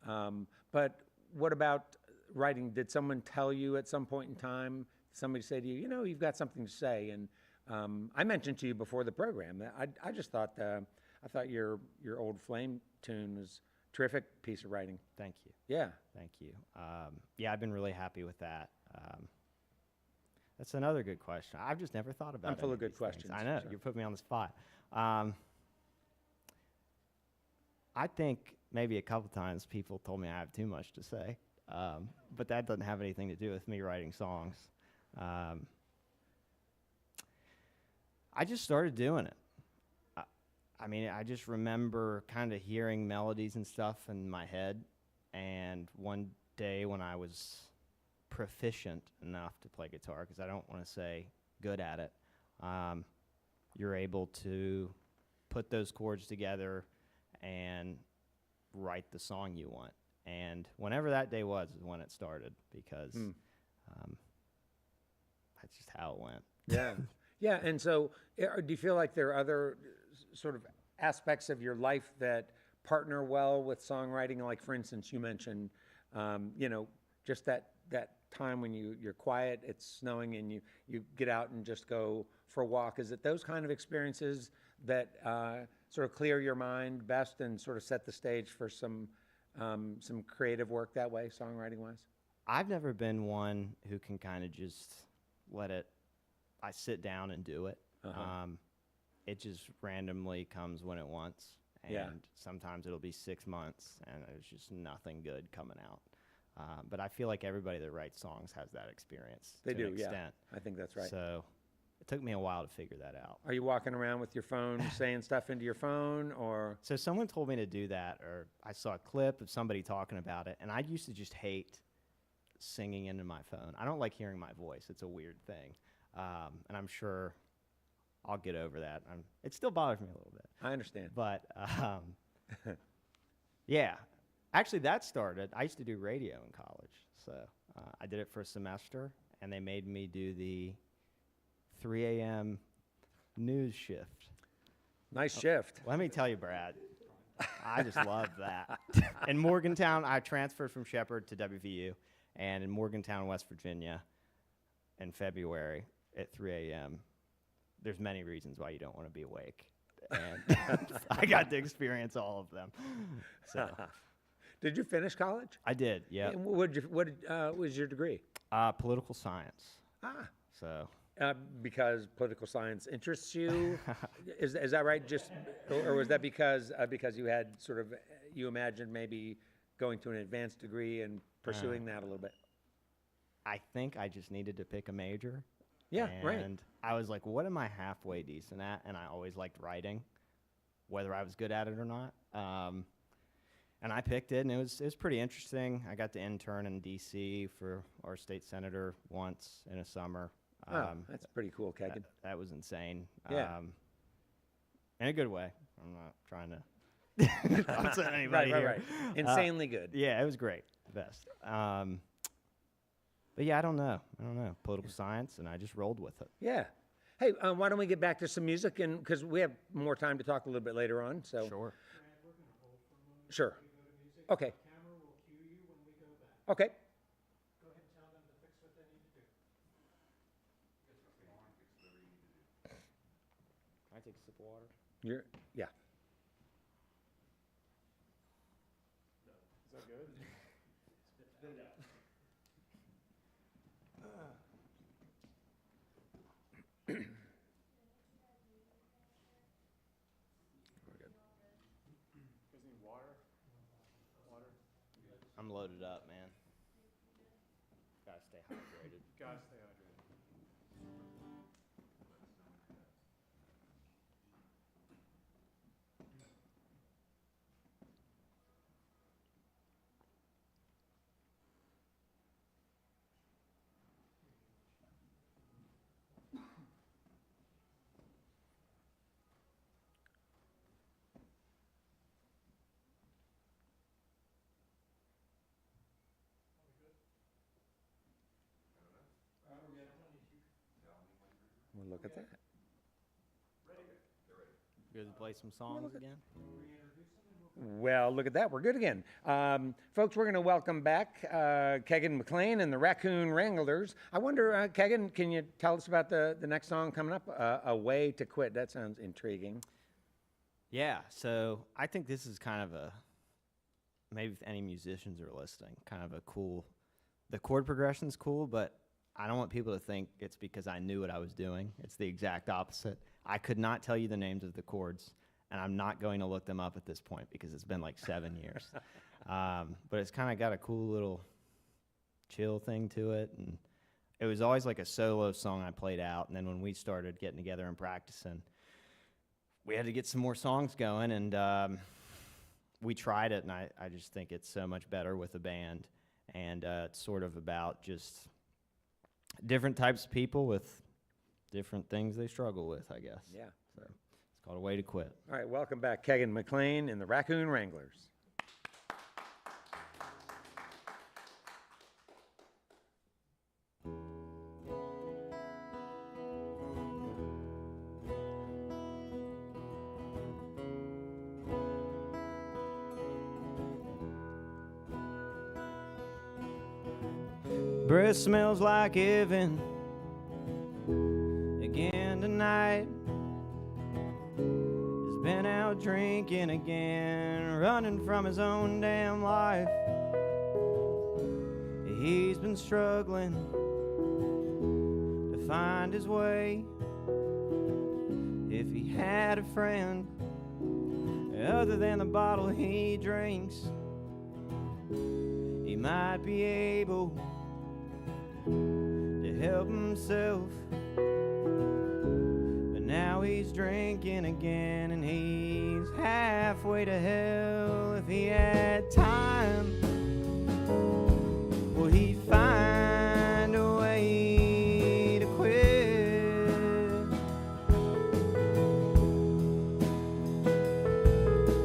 But what about writing? Did someone tell you at some point in time? Somebody say to you, you've got something to say, and I mentioned to you before the program that I just thought I thought your Old Flame tune was a terrific piece of writing. Thank you. Yeah. Thank you. Yeah, I've been really happy with that. That's another good question. I've just never thought about it. I'm full of good questions. I know. So. You put me on the spot. I think maybe a couple times people told me I have too much to say, but that doesn't have anything to do with me writing songs. I just started doing it. I mean, I just remember kind of hearing melodies and stuff in my head, and one day when I was proficient enough to play guitar, because I don't want to say good at it, you're able to put those chords together and write the song you want. And whenever that day was is when it started, because that's just how it went. Yeah. Yeah. And so do you feel like there are other sort of aspects of your life that partner well with songwriting? Like, for instance, you mentioned, just that time when you're quiet, it's snowing, and you get out and just go for a walk. Is it those kind of experiences that sort of clear your mind best and sort of set the stage for some creative work that way, songwriting-wise? I've never been one who can kind of just I sit down and do it. It just randomly comes when it wants. And sometimes it'll be 6 months, and there's just nothing good coming out. But I feel like everybody that writes songs has that experience. They to do, an extent. I think that's right. So it took me a while to figure that out. Are you walking around with your phone, saying stuff into your phone, or? So someone told me to do that, or I saw a clip of somebody talking about it, and I used to just hate singing into my phone. I don't like hearing my voice. It's a weird thing. And I'm sure I'll get over that. It still bothers me a little bit. I understand. But, yeah. Actually, that started, I used to do radio in college. So I did it for a semester, and they made me do the 3 a.m. news shift. Nice shift. Let me tell you, Brad, I just love that. In Morgantown, I transferred from Shepherd to WVU, and in Morgantown, West Virginia, in February at 3 a.m., there's many reasons why you don't want to be awake. And I got to experience all of them. So Did you finish college? I did, yeah. And what was your degree? Political science. Ah. So Because political science interests you? Is that right? Or was that because you had you imagined maybe going to an advanced degree and pursuing that a little bit? I think I just needed to pick a major. Yeah, right. And I was like, what am I halfway decent at? And I always liked writing, whether I was good at it or not. And I picked it, and it was pretty interesting. I got to intern in D.C. for our state senator once in a summer. That's pretty cool, Khegan. That was insane. Yeah. In a good way. I'm not trying to upset anybody here. Right. Insanely good. Yeah, it was great. The best. But yeah, I don't know. Political science, and I just rolled with it. Yeah. Hey, why don't we get back to some music, and because we have more time to talk a little bit later on. So Sure. Sure. Okay. Camera will cue you when we go back. Okay. Go ahead and tell them to fix what they need to do. Can I take a sip of water? Yeah. Is that good? Spit it out. Guys need water? Water? I'm loaded up, man. Gotta stay hydrated. Gotta stay hydrated. Look at that. Good to play some songs again. Well, look at that. We're good again. Folks, we're going to welcome back Khegan McLain and the Raccoon Wranglers. I wonder, Khegan, can you tell us about the next song coming up? A Way to Quit. That sounds intriguing. Yeah, so I think this is kind of a, maybe if any musicians are listening, kind of a cool, the chord progression's cool, but I don't want people to think it's because I knew what I was doing. It's the exact opposite. I could not tell you the names of the chords, and I'm not going to look them up at this point because it's been like 7 years. But it's kind of got a cool little chill thing to it, and it was always like a solo song I played out, and then when we started getting together and practicing, we had to get some more songs going, and we tried it, and I just think it's so much better with a band, and it's sort of about just different types of people with different things they struggle with, I guess. Yeah. So it's called A Way to Quit. All right, welcome back, Khegan McLain and the Raccoon Wranglers. Breath smells like heaven again tonight. He's been out drinking again, running from his own damn life. He's been struggling to find his way. If he had a friend other than the bottle he drinks, he might be able to help himself. But now he's drinking again, and he's halfway to hell. If he had time, well, he'd find a way to quit.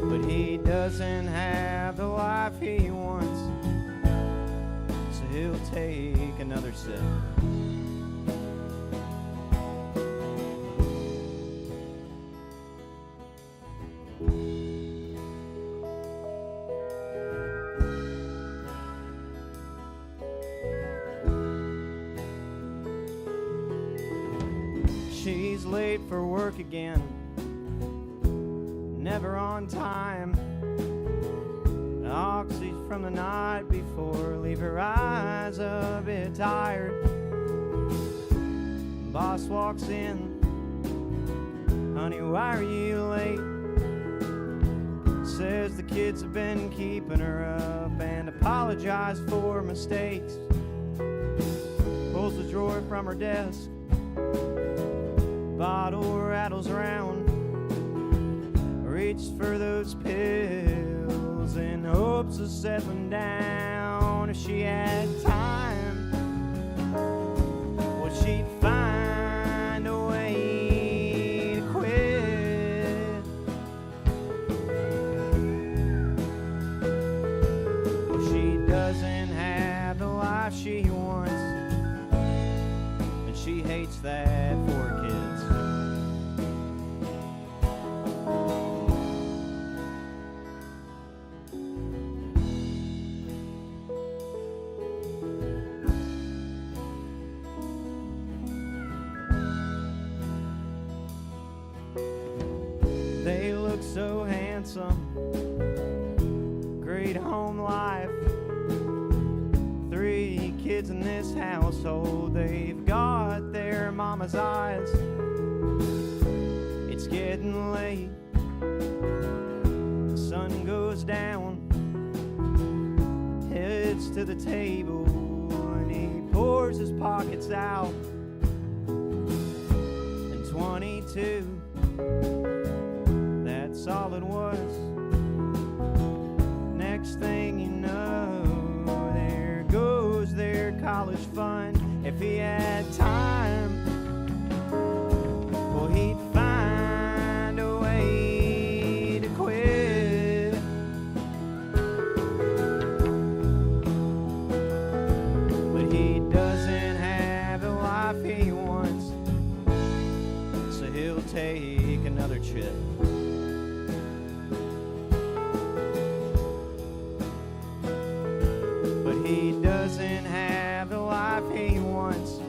But he doesn't have the life he wants, so he'll take another sip. She's late for work again, never on time. Oxy from the night before leave her eyes a bit tired. Boss walks in, honey, why are you late? Says the kids have been keeping her up and apologize for mistakes. Pulls the drawer from her desk, bottle rattles around, reaches for those pills in hopes of settling down. If she had time, well, she'd find a way to quit. Well, she doesn't have the life she wants, and she hates that for her kids. They look so handsome, great home life. 3 kids in this household, they've got their mama's eyes. It's getting late, the sun goes down, heads to the table, and he pours his pockets out. And 22, that's all it was. Next thing you know, there goes their college fund. If he had time, well, he'd find a way to quit. But he doesn't have the life he wants, take another trip. But he doesn't have the life he wants.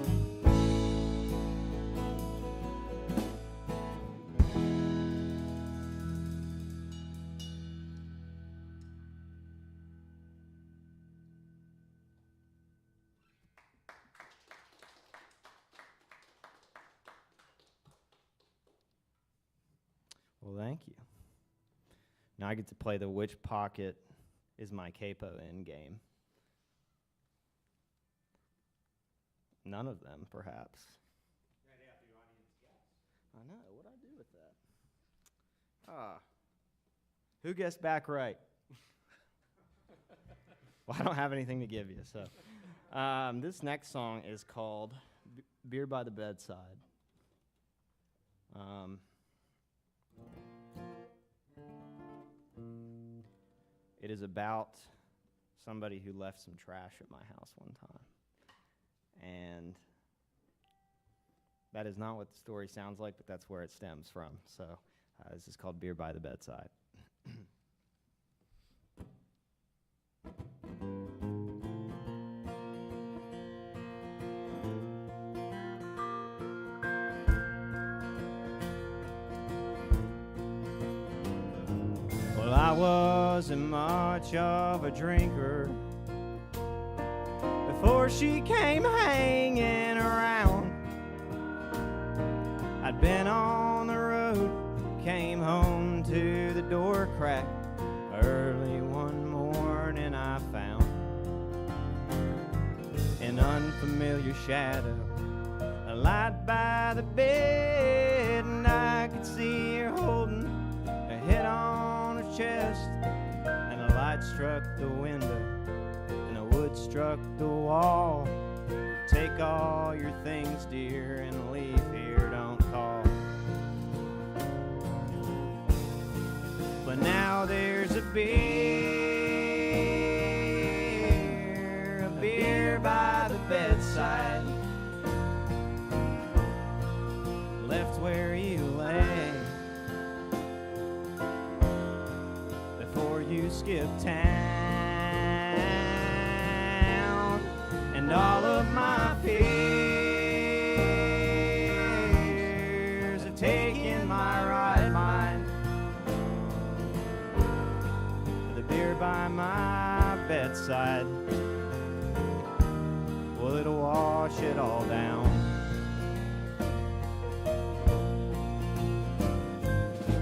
Well, thank you. Now I get to play the which pocket is my capo in game. None of them, perhaps. I know. What'd I do with that? Who guessed back right? Well, I don't have anything to give you, so. This next song is called Beer by the Bedside. It is about somebody who left some trash at my house one time. And that is not what the story sounds like, but that's where it stems from. So this is called Beer by the Bedside. Well, I wasn't much of a drinker before she came hanging around. I'd been on the road, came home to the door crack. Early one morning I found an unfamiliar shadow, a light by the bed, and I could see her holding her head on her chest, and a light struck the window and a wood struck the wall. Take all your things, dear, and leave here, don't call. But now there's a beer by the bedside, left where you lay before you skip town, and all of my fears have taken my right mind. The beer by my bedside, well, it'll wash it all down.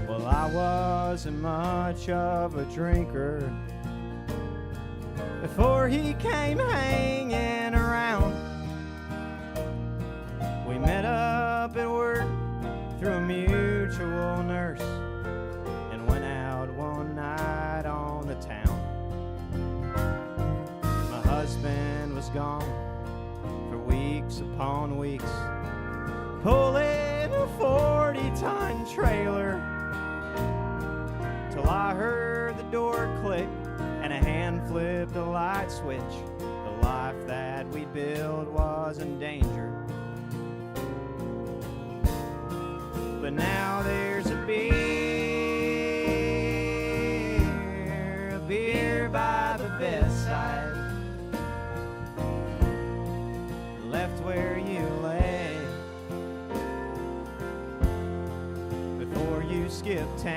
Well, I wasn't much of a drinker before he came hanging around. We met up at work through a mutual nurse and went out one night on the town. My husband was gone for weeks upon weeks, pulling a 40-ton trailer, till I heard the door click and a hand flipped the light switch. The life that we built was in danger. But now there's a beer by the bedside, left where you lay before you skip town,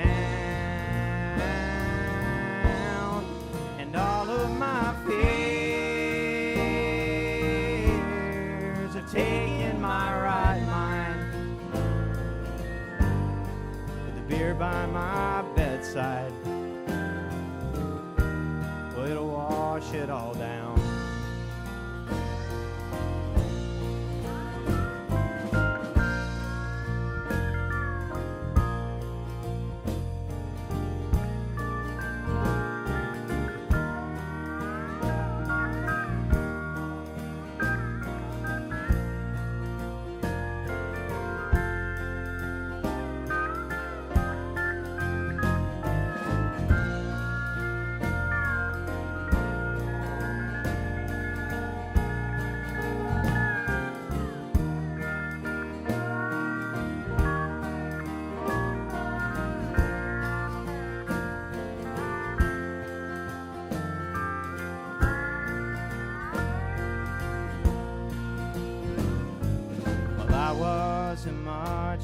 and all of my fears have taken my right mind. But the beer by my bedside, well, it'll wash it all down.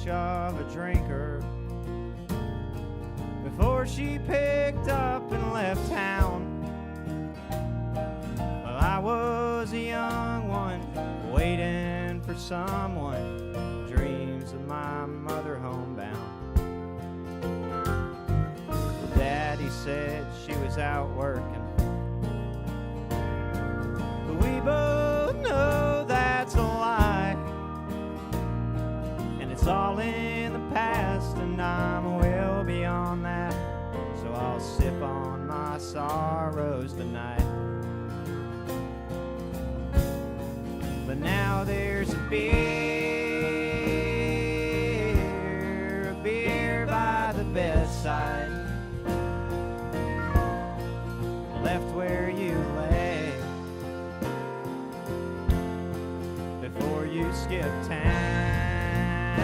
of a drinker before she picked up and left town. Well, I was a young one waiting for someone, dreams of my mother homebound. Daddy said she was out working, but we both know that's a lie, and it's all in the past, and I'm well beyond that, so I'll sip on my sorrows tonight. But now there's a beer by the bedside, left where you lay before you skip town,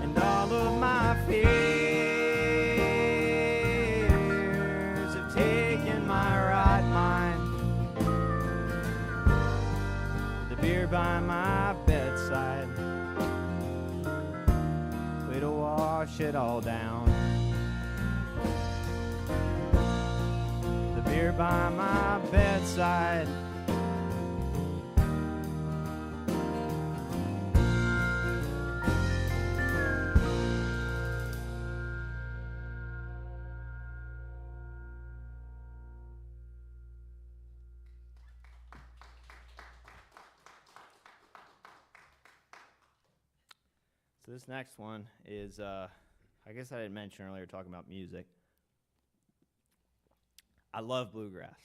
and all of my fears have taken my right mind. The beer by my bedside, way to wash it all down. The beer by my bedside, so this next one is, I guess I didn't mention earlier talking about music. I love bluegrass,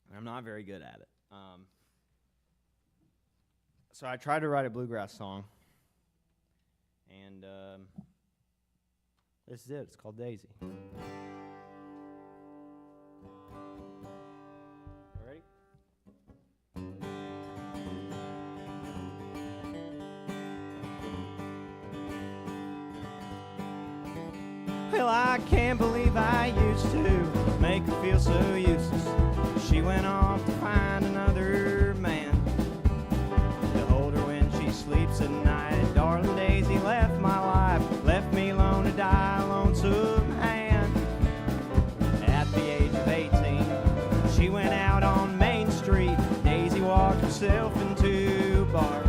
and I'm not very good at it. So I tried to write a bluegrass song, and this is it. It's called Daisy. Ready? Well, I can't believe I used to make her feel so useless. She went off to find another man to hold her when she sleeps at night. Darling Daisy left my life, left me alone to die a lonesome hand. At the age of 18, she went out on Main Street. Daisy walked herself into a bar.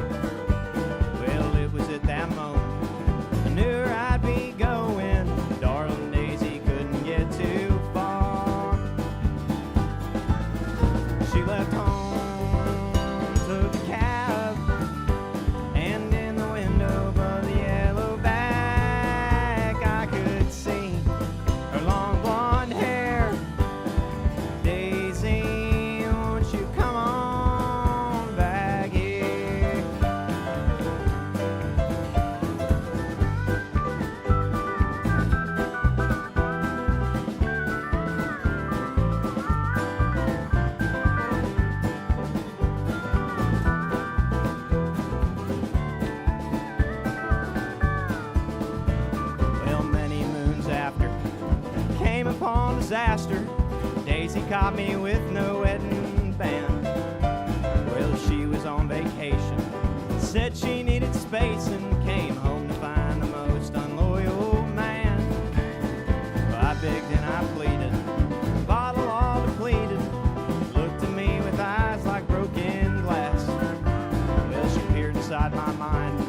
Well, it was at that moment I knew where I'd be going. Darling Daisy couldn't get too far. She left home, took a cab, and in the window above the yellow back I could see her long blonde hair. Daisy, won't you come on back here? Well, many moons after came upon disaster. Daisy caught me with no wedding band. Well, she was on vacation, said she needed space, and came home to find the most unloyal man. Well, I begged and I pleaded, bottle all depleted, looked at me with eyes like broken glass. Well, she peered inside my mind,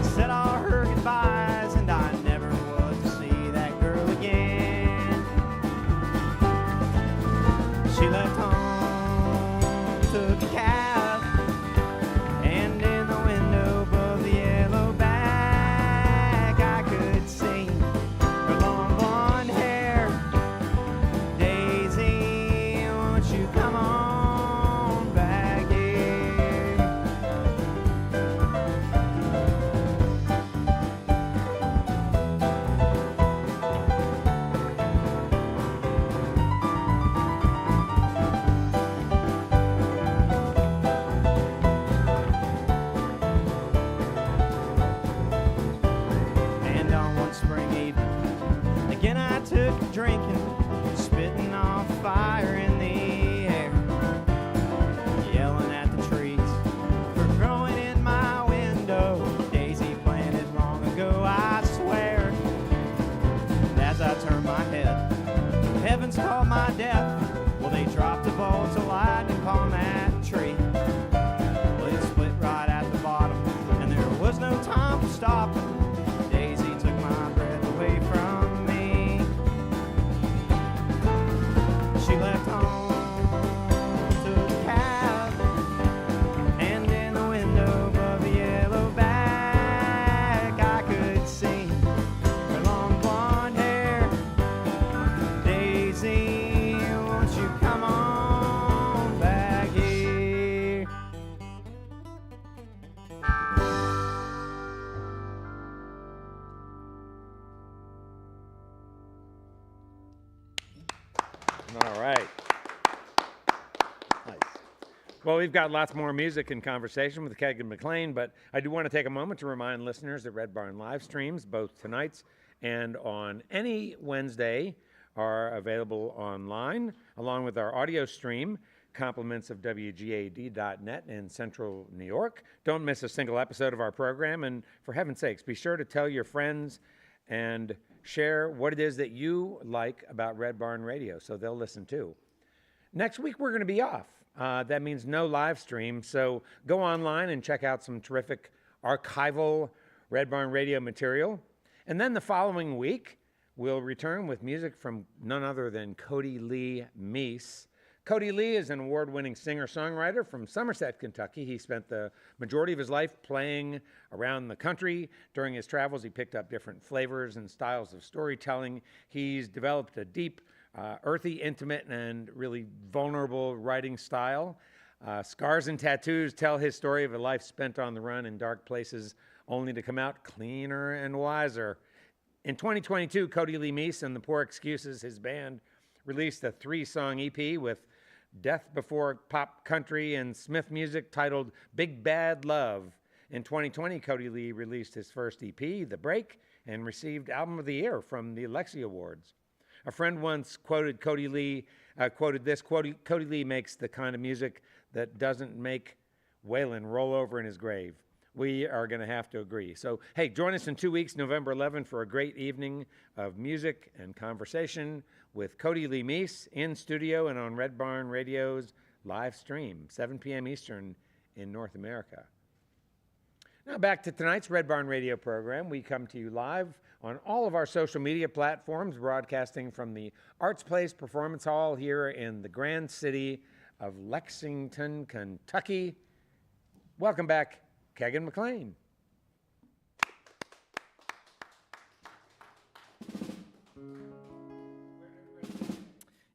said all her goodbyes, and I never was to see that girl again. She left home, took a cab, and in the window above the yellow back I could see her long blonde hair. Daisy, won't you come on back here? And on one spring evening, again I took to drinking, spitting off fire in the air, yelling at the trees for growing in my window. Daisy All right. Nice. Well, we've got lots more music and conversation with Khegan McLain, but I do want to take a moment to remind listeners that Red Barn live streams, both tonight's and on any Wednesday, are available online, along with our audio stream, compliments of WGAD.net in Central New York. Don't miss a single episode of our program, and for heaven's sakes, be sure to tell your friends and share what it is that you like about Red Barn Radio so they'll listen too. Next week, we're going to be off. That means no live stream, so go online and check out some terrific archival Red Barn Radio material. And then the following week, we'll return with music from none other than Cody Lee Meese. Cody Lee is an award-winning singer-songwriter from Somerset, Kentucky. He spent the majority of his life playing around the country. During his travels, he picked up different flavors and styles of storytelling. He's developed a deep, earthy, intimate, and really vulnerable writing style. Scars and Tattoos tell his story of a life spent on the run in dark places, only to come out cleaner and wiser. In 2022, Cody Lee Meese and the Poor Excuses, his band, released a 3-song EP with Death Before Pop Country and Smith music titled Big Bad Love. In 2020, Cody Lee released his first EP, The Break, and received Album of the Year from the Lexi Awards. A friend once quoted Cody Lee, Cody Lee makes the kind of music that doesn't make Waylon roll over in his grave. We are going to have to agree. So, hey, join us in 2 weeks, November 11th, for a great evening of music and conversation with Cody Lee Meese in studio and on Red Barn Radio's live stream, 7 p.m. Eastern in North America. Now back to tonight's Red Barn Radio program. We come to you live on all of our social media platforms, broadcasting from the Arts Place Performance Hall here in the grand city of Lexington, Kentucky. Welcome back, Khegan McLain.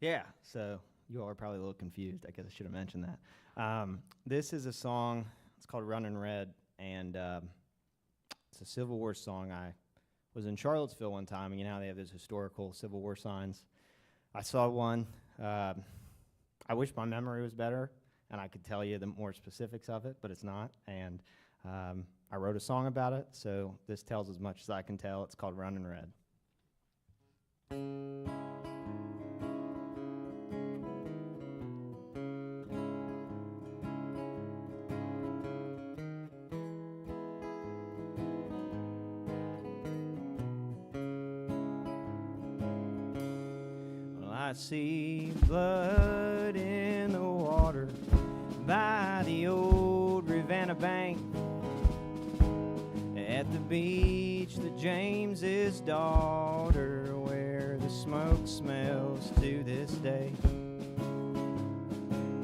Yeah, so you all are probably a little confused. I guess I should have mentioned that. This is a song, it's called Runnin' Red, and it's a Civil War song. I was in Charlottesville one time, and you know how they have those historical Civil War signs. I saw one. I wish my memory was better, and I could tell you the more specifics of it, but it's not. And I wrote a song about it, so this tells as much as I can tell. It's called Runnin' Red. I see blood in the water by the old Ravenna bank. At the beach, the James's daughter, where the smoke smells to this day.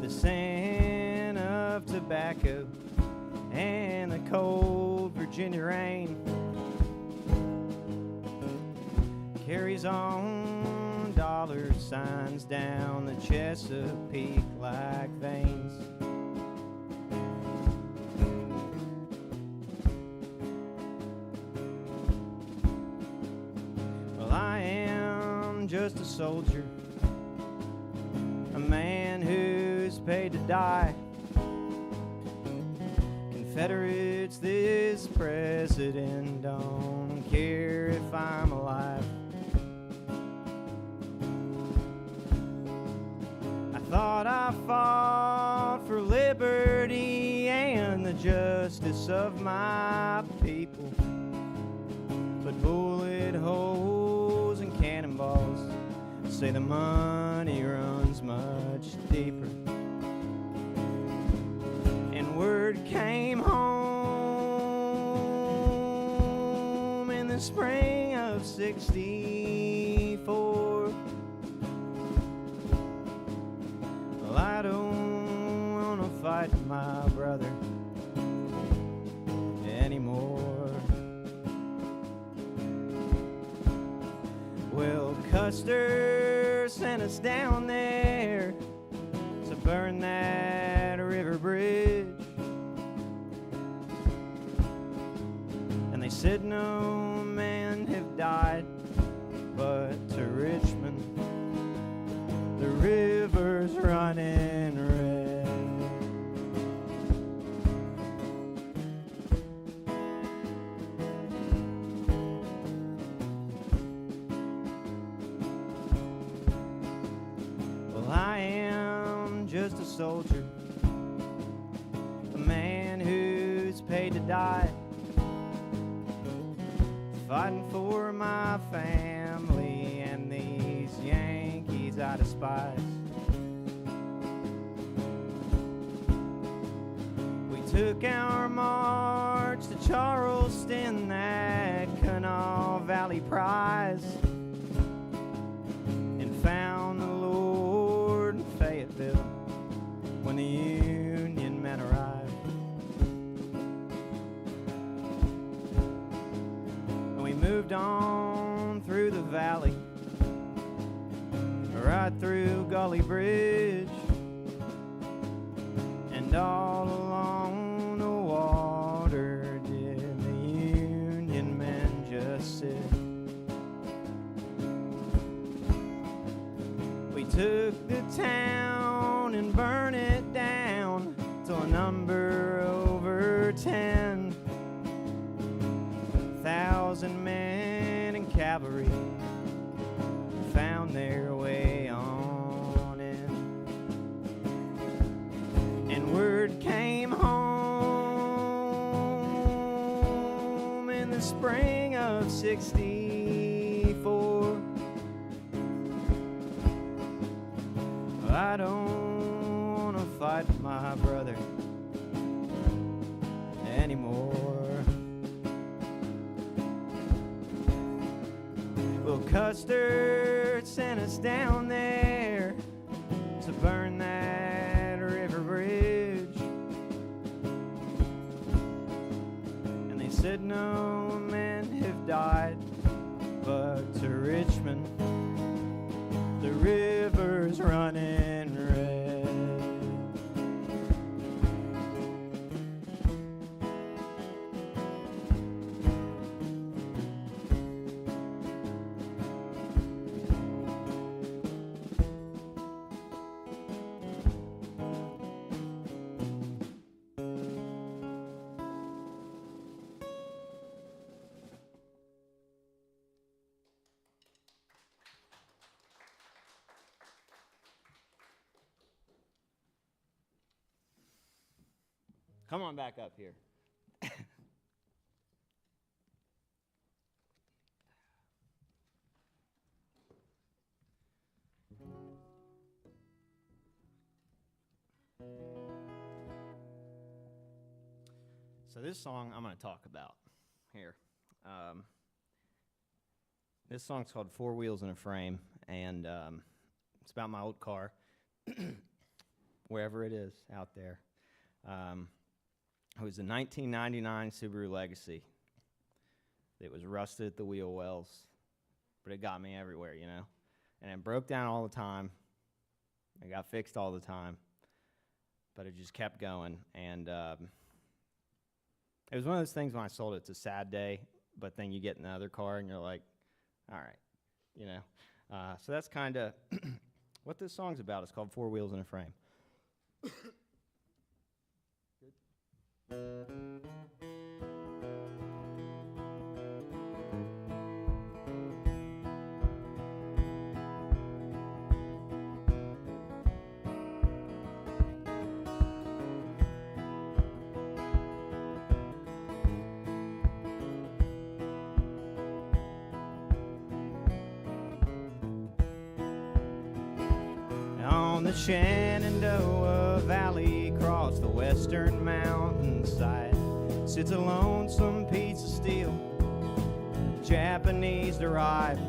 The scent of tobacco and the cold Virginia rain carries on dollar signs down the Chesapeake like veins. Well, I am just a soldier, a man who's paid to die. Confederates, this president don't care if I'm alive. Thought I fought for liberty and the justice of my people, but bullet holes and cannonballs say the money runs much deeper. And word came home in the spring of '64. I don't want to fight my brother anymore. Well, Custer sent us down there to burn that river bridge. And they said no men have died, but to Richmond, the just a soldier, a man who's paid to die, fighting for my family and these Yankees I despise. We took our march to Charleston, that Kanawha Valley prize, and found the Lord in Fayetteville when the Union men arrived. And we moved on through the valley, right through Gully Bridge, and all along the water did the Union men just sit. We took the town and burned it down till a number over 10,000 men and cavalry found their way on in. And word came home in the spring of '64. I don't want to fight my brother anymore. Well, Custer sent us down there to burn that river bridge, and they said no men have died, but to Richmond the river's running red. Come on back up here. So this song I'm going to talk about here. This song's called Four Wheels in a Frame, and it's about my old car, wherever it is out there. It was a 1999 Subaru Legacy. It was rusted at the wheel wells, but it got me everywhere, you know? And it broke down all the time. It got fixed all the time, but it just kept going. And it was one of those things when I sold it, it's a sad day, but then you get in the other car and you're like, all right, you know? So that's kind of what this song's about. It's called Four Wheels in a Frame. On the Shenandoah Valley, across the western mountainside, sits a lonesome piece of steel, Japanese derived,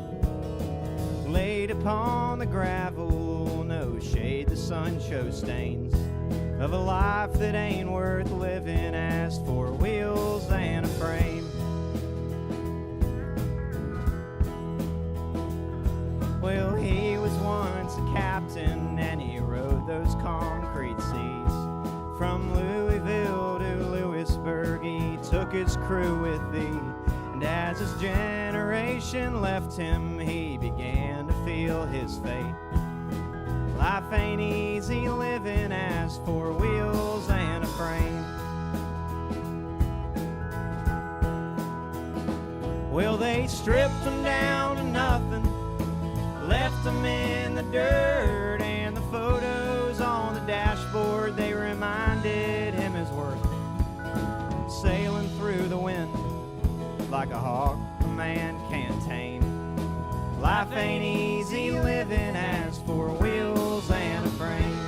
laid upon the gravel, no shade, the sun shows stains of a life that ain't worth living, as four wheels and a frame. Well, he was once a captain, and he rode those concrete seas. From Louisville to Lewisburg, he took his crew with thee. And as his generation left him, he began to feel his fate. Life ain't easy living as four wheels and a frame. Well, they stripped him down to nothing, left them in the dirt, and the photos on the dashboard, they reminded him his worth. Sailing through the wind like a hawk a man can't tame. Life ain't easy living as 4 wheels and a frame.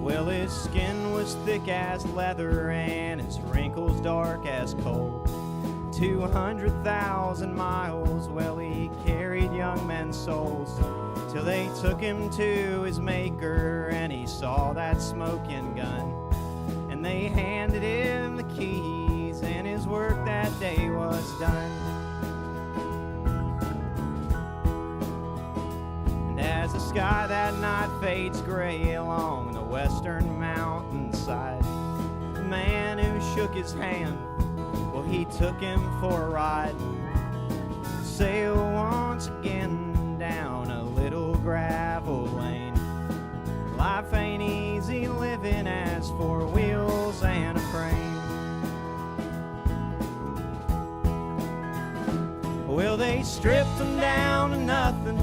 Well, his skin was thick as leather and his wrinkles dark as coal. 200,000 miles, well, he carried young men's souls till they took him to his maker and he saw that smoking gun. And they handed him the keys and his work that day was done. And as the sky that night fades gray along the western mountainside, the man who shook his hand, well, he took him for a ride. Sail once again down a little gravel lane. Life ain't easy living as 4 wheels and a frame. Well, they stripped him down to nothing,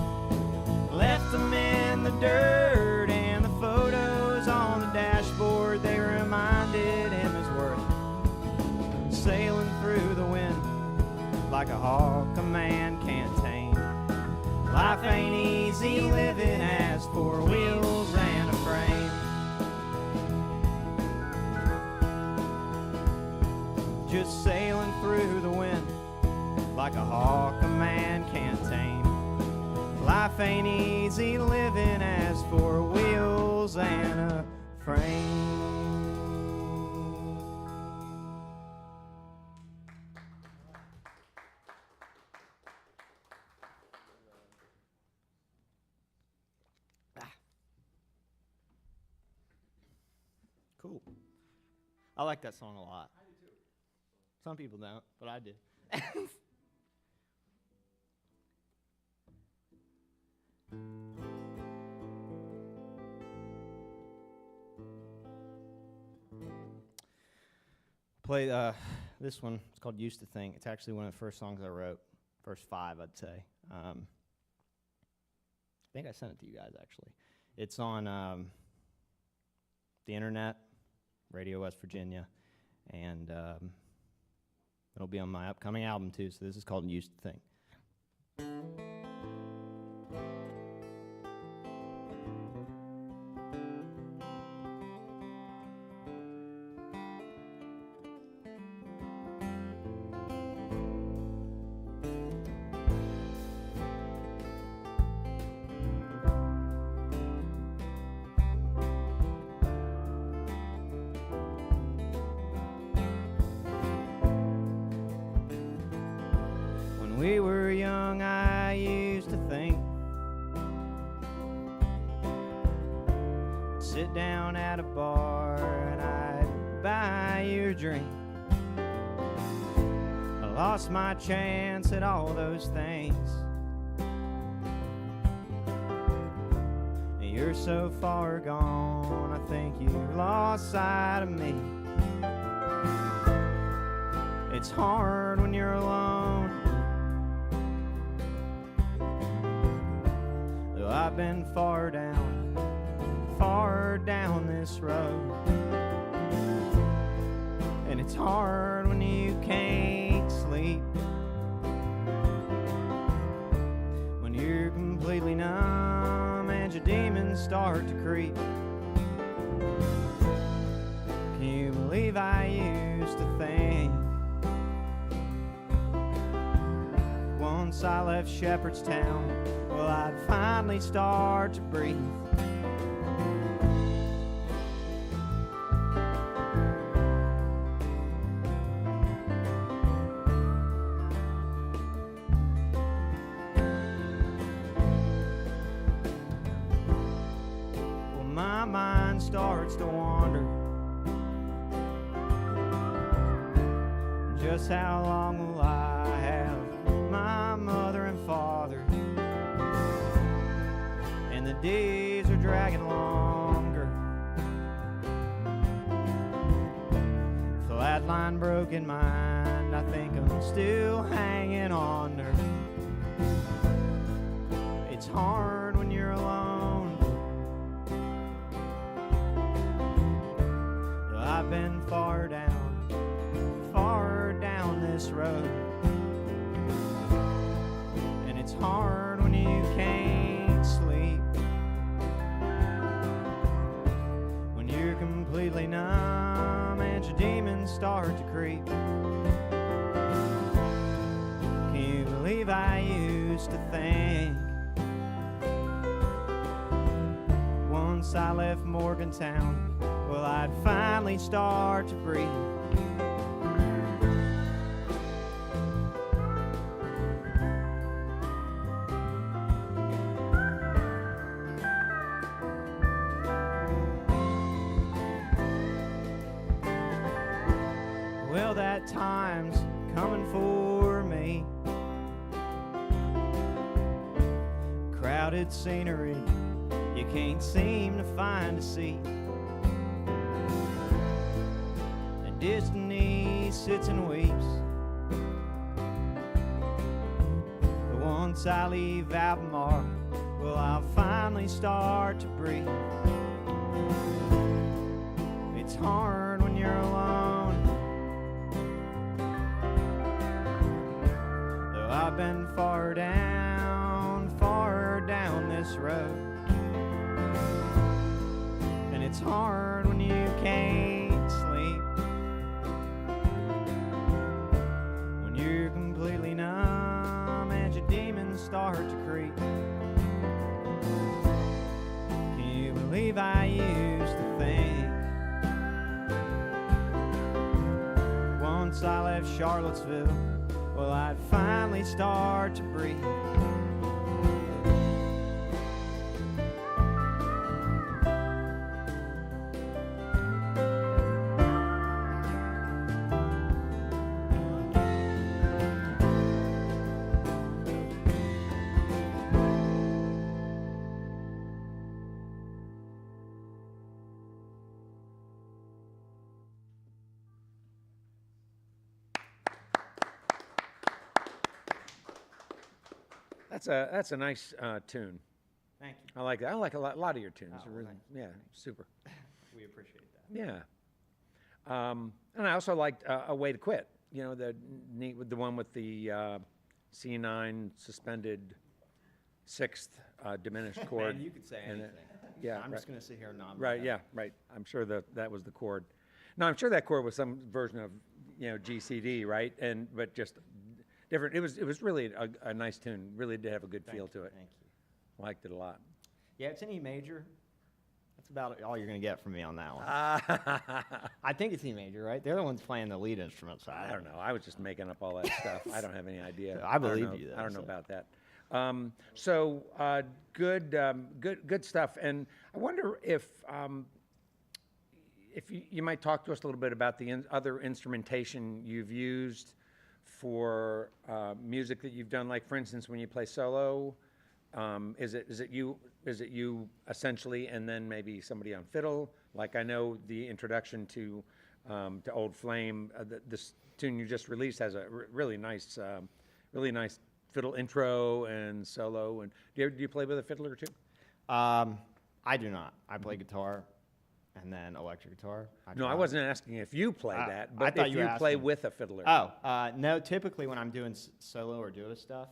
left him in the dirt, and the photos on the dashboard, they reminded him his worth. Sailing through the wind like a hawk a man can't tame. Life ain't easy living as 4 wheels and a frame. Just sailing through the wind like a hawk a man can't tame. Life ain't easy living as 4 wheels and a frame. Cool. I like that song a lot. I do too. Some people don't, but I do. Play this one. It's called "Used to Think." It's actually one of the first songs I wrote, first 5, I'd say. I think I sent it to you guys actually. It's on the internet, Radio West Virginia, and it'll be on my upcoming album too. So this is called "Used to Think." When we were young, I used to think, I'd sit down at a bar and I'd buy you a drink. I lost my chance at all those things. You're so far gone, I think you've lost sight of me. It's hard when you're alone. Though I've been far down this road. And it's hard when you can't sleep, when you're completely numb and your demons start to creep. Can you believe I used to think, once I left Shepherdstown, well, I'd finally start to breathe. Well, my mind starts to wander. Just how long will I have my mother and father? And the days are dragging longer. Flatline broken mind, I think I'm still hanging on her. It's hard when you're alone. Though I've been far down this road, and it's hard when you can't sleep, when you're completely numb and your demons start to creep. Can you believe I used to think once I left Morgantown, well, I'd finally start to breathe? Well, that time's coming for me. Crowded scenery, you can't seem to find a seat. And destiny sits and weeps. But once I leave Albemarle, well, I'll finally start to breathe. It's hard when you're alone. I've been far down this road, and it's hard when you can't sleep, when you're completely numb and your demons start to creep. Can you believe I used to think once I left Charlottesville, well, I'd finally start to breathe. That's a nice tune. Thank you. I like that. I like a lot of your tunes. Oh, They're well, really, yeah, super. We appreciate that. Yeah. And I also liked A Way to Quit. You know, the one with the C9 suspended sixth diminished chord. Man, you could say in it. anything. Yeah, I'm right. just going to sit here and nod. my Right, head. yeah, right. I'm sure that was the chord. No, I'm sure that chord was some version of, GCD, right? But just different. It was really a nice tune. Really did have a good feel to it. Thank you. Liked it a lot. Yeah, it's in E major. That's about all you're going to get from me on that one. I I think it's E major, right? They're the ones playing the lead instruments. So don't know. I was just making up all that stuff. I don't have any idea. I believe don't know- you, though, I don't know so. about that. Good stuff. And I wonder if you might talk to us a little bit about the other instrumentation you've used for music that you've done. Like, for instance, when you play solo, is it you essentially, and then maybe somebody on fiddle? Like, I know the introduction to Old Flame, this tune you just released has a really nice fiddle intro and solo. And do you play with a fiddler too? I do not. I play guitar and then electric guitar. No, I wasn't asking if you play that, I but thought if you were you play asking. with a fiddler. Oh, no, typically when I'm doing solo or duo stuff,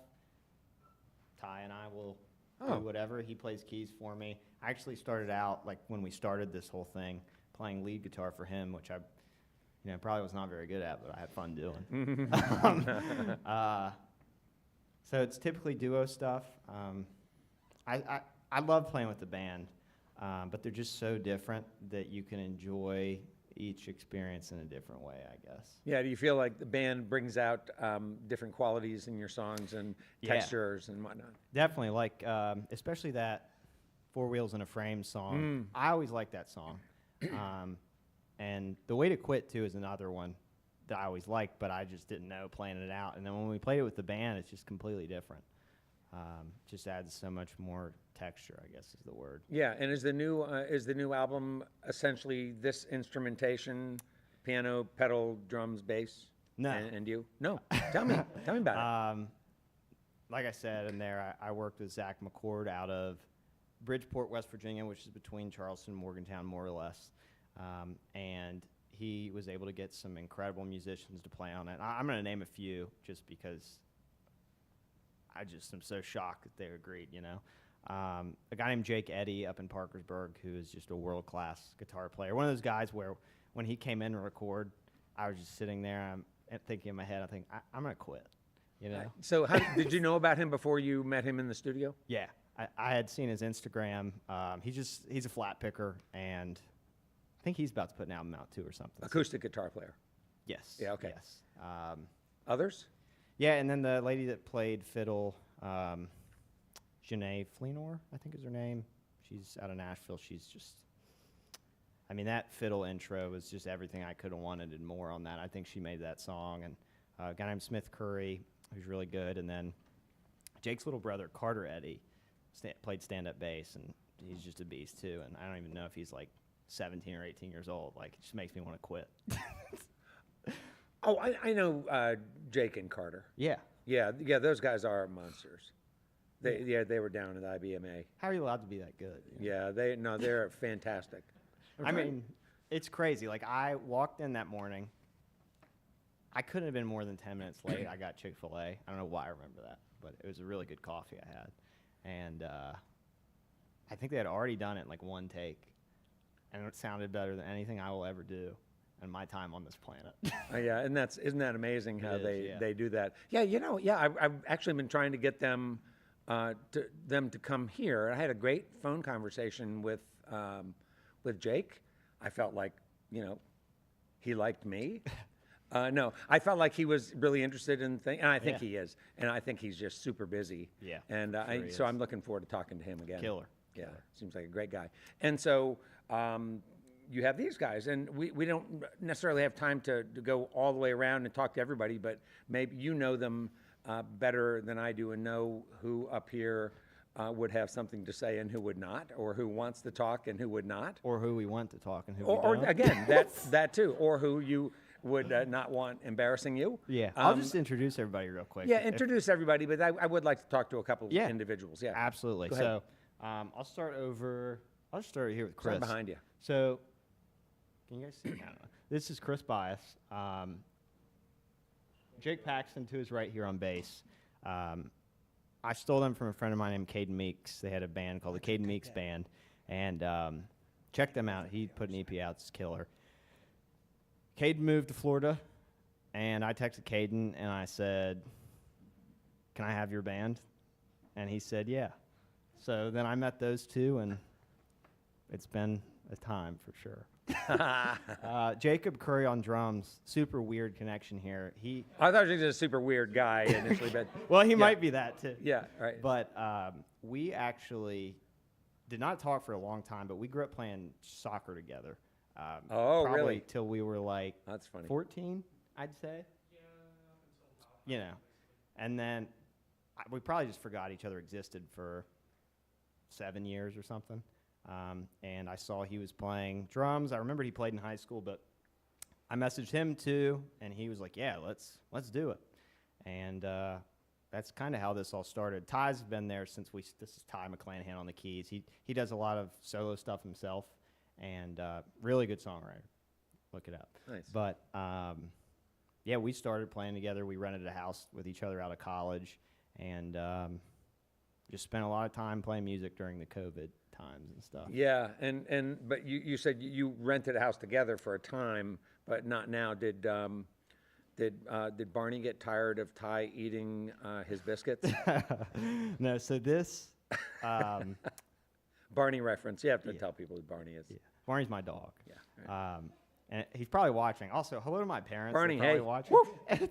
Ty and I will Oh. do whatever. He plays keys for me. I actually started out, like when we started this whole thing, playing lead guitar for him, which I probably was not very good at, but I had fun doing. So it's typically duo stuff. I love playing with the band, but they're just so different that you can enjoy each experience in a different way, I guess. Yeah, do you feel like the band brings out different qualities in your songs and Yeah. textures and whatnot? Definitely, like especially that Four Wheels and a Frame song. I always like that song. And The Way to Quit, too, is another one that I always liked, but I just didn't know playing it out. And then when we played it with the band, it's just completely different. Just adds so much more texture, I guess is the word. Yeah, and is the new album essentially this instrumentation, piano, pedal, drums, bass? No. And you? No. Tell me about it. Like I said in there, I worked with Zach McCord out of Bridgeport, West Virginia, which is between Charleston and Morgantown, more or less. And he was able to get some incredible musicians to play on it. I'm going to name a few just because I just am so shocked that they agreed, you know. A guy named Jake Eddy up in Parkersburg, who is just a world-class guitar player. One of those guys where when he came in to record, I was just sitting there and thinking in my head, I'm going to quit, you know. So did you know about him before you met him in the studio? Yeah, I had seen his Instagram. He's a flat picker, and I think he's about to put an album out, too, or something. Acoustic guitar player. Yes. Yeah, okay. Yes. Others? Yeah, and then the lady that played fiddle, Janae Fleenor, I think is her name. She's out of Nashville. She's just, I mean, that fiddle intro was just everything I could have wanted and more on that. I think she made that song. And a guy named Smith Curry, who's really good. And then Jake's little brother, Carter Eddy, played stand-up bass, and he's just a beast, too. And I don't even know if he's, like, 17 or 18 years old. Like, it just makes me want to quit. Oh, I know Jake and Carter. Yeah. Yeah, those guys are monsters. They were down at IBMA. How are you allowed to be that good? You know? Yeah, they're fantastic. I mean, it's crazy. Like, I walked in that morning. I couldn't have been more than 10 minutes late. I got Chick-fil-A. I don't know why I remember that, but it was a really good coffee I had. And I think they had already done it in, like, one take. And it sounded better than anything I will ever do in my time on this planet. Yeah, and isn't that amazing how It is, they do that? Yeah, you know, I've actually been trying to get them to come here. I had a great phone conversation with Jake. I felt like, you know, he liked me. No, I felt like he was really interested in things, and I think he is. And I think he's just super busy. Yeah, And sure he so is. I'm looking forward to talking to him again. Killer. Yeah, seems like a great guy. And so you have these guys, and we don't necessarily have time to go all the way around and talk to everybody, but maybe you know them better than I do and know who up here would have something to say and who would not, or who wants to talk and who would not. Or who we want to talk and who Or we don't. again, that too, or who you would not want embarrassing you. Yeah, I'll just introduce everybody real quick. Yeah, introduce everybody, but I would like to talk to a couple Yeah. individuals. Yeah, Absolutely. Go ahead. So I'll start here with Chris. Start behind you. So, can you guys see? I don't know. This is Chris Bias. Jake Paxton to his right here on bass. I stole them from a friend of mine named Khegan Meeks. They had a band called the Khegan Meeks Band, and check them out. He put an EP out. It's killer. Khegan moved to Florida, and I texted Khegan, and I said, "Can I have your band?" And he said, "Yeah." So then I met those two, and it's been a time for sure. Jacob Curry on drums. Super weird connection here. I thought he was a super weird guy initially, but Well, he might be that too. yeah, right. But we actually did not talk for a long time, but we grew up playing soccer together. Oh, probably really? till we were like That's funny. 14, I'd say. You know, and then we probably just forgot each other existed for 7 years or something. And I saw he was playing drums. I remember he played in high school, but I messaged him too, and he was like, "Yeah, let's do it." And that's kind of how this all started. Ty's been there since this is Ty McClanahan on the keys. He does a lot of solo stuff himself, and really good songwriter. Look it up. Nice. But yeah, we started playing together. We rented a house with each other out of college, and just spent a lot of time playing music during the COVID times and stuff. Yeah, but you said you rented a house together for a time, but not now. Did Barney get tired of Ty eating his biscuits? No, so this Barney reference. You have to tell people who Barney is. yeah, Barney's my dog. Yeah, right. And he's probably watching. Also, hello to my parents. Barney, They're probably hey. watching.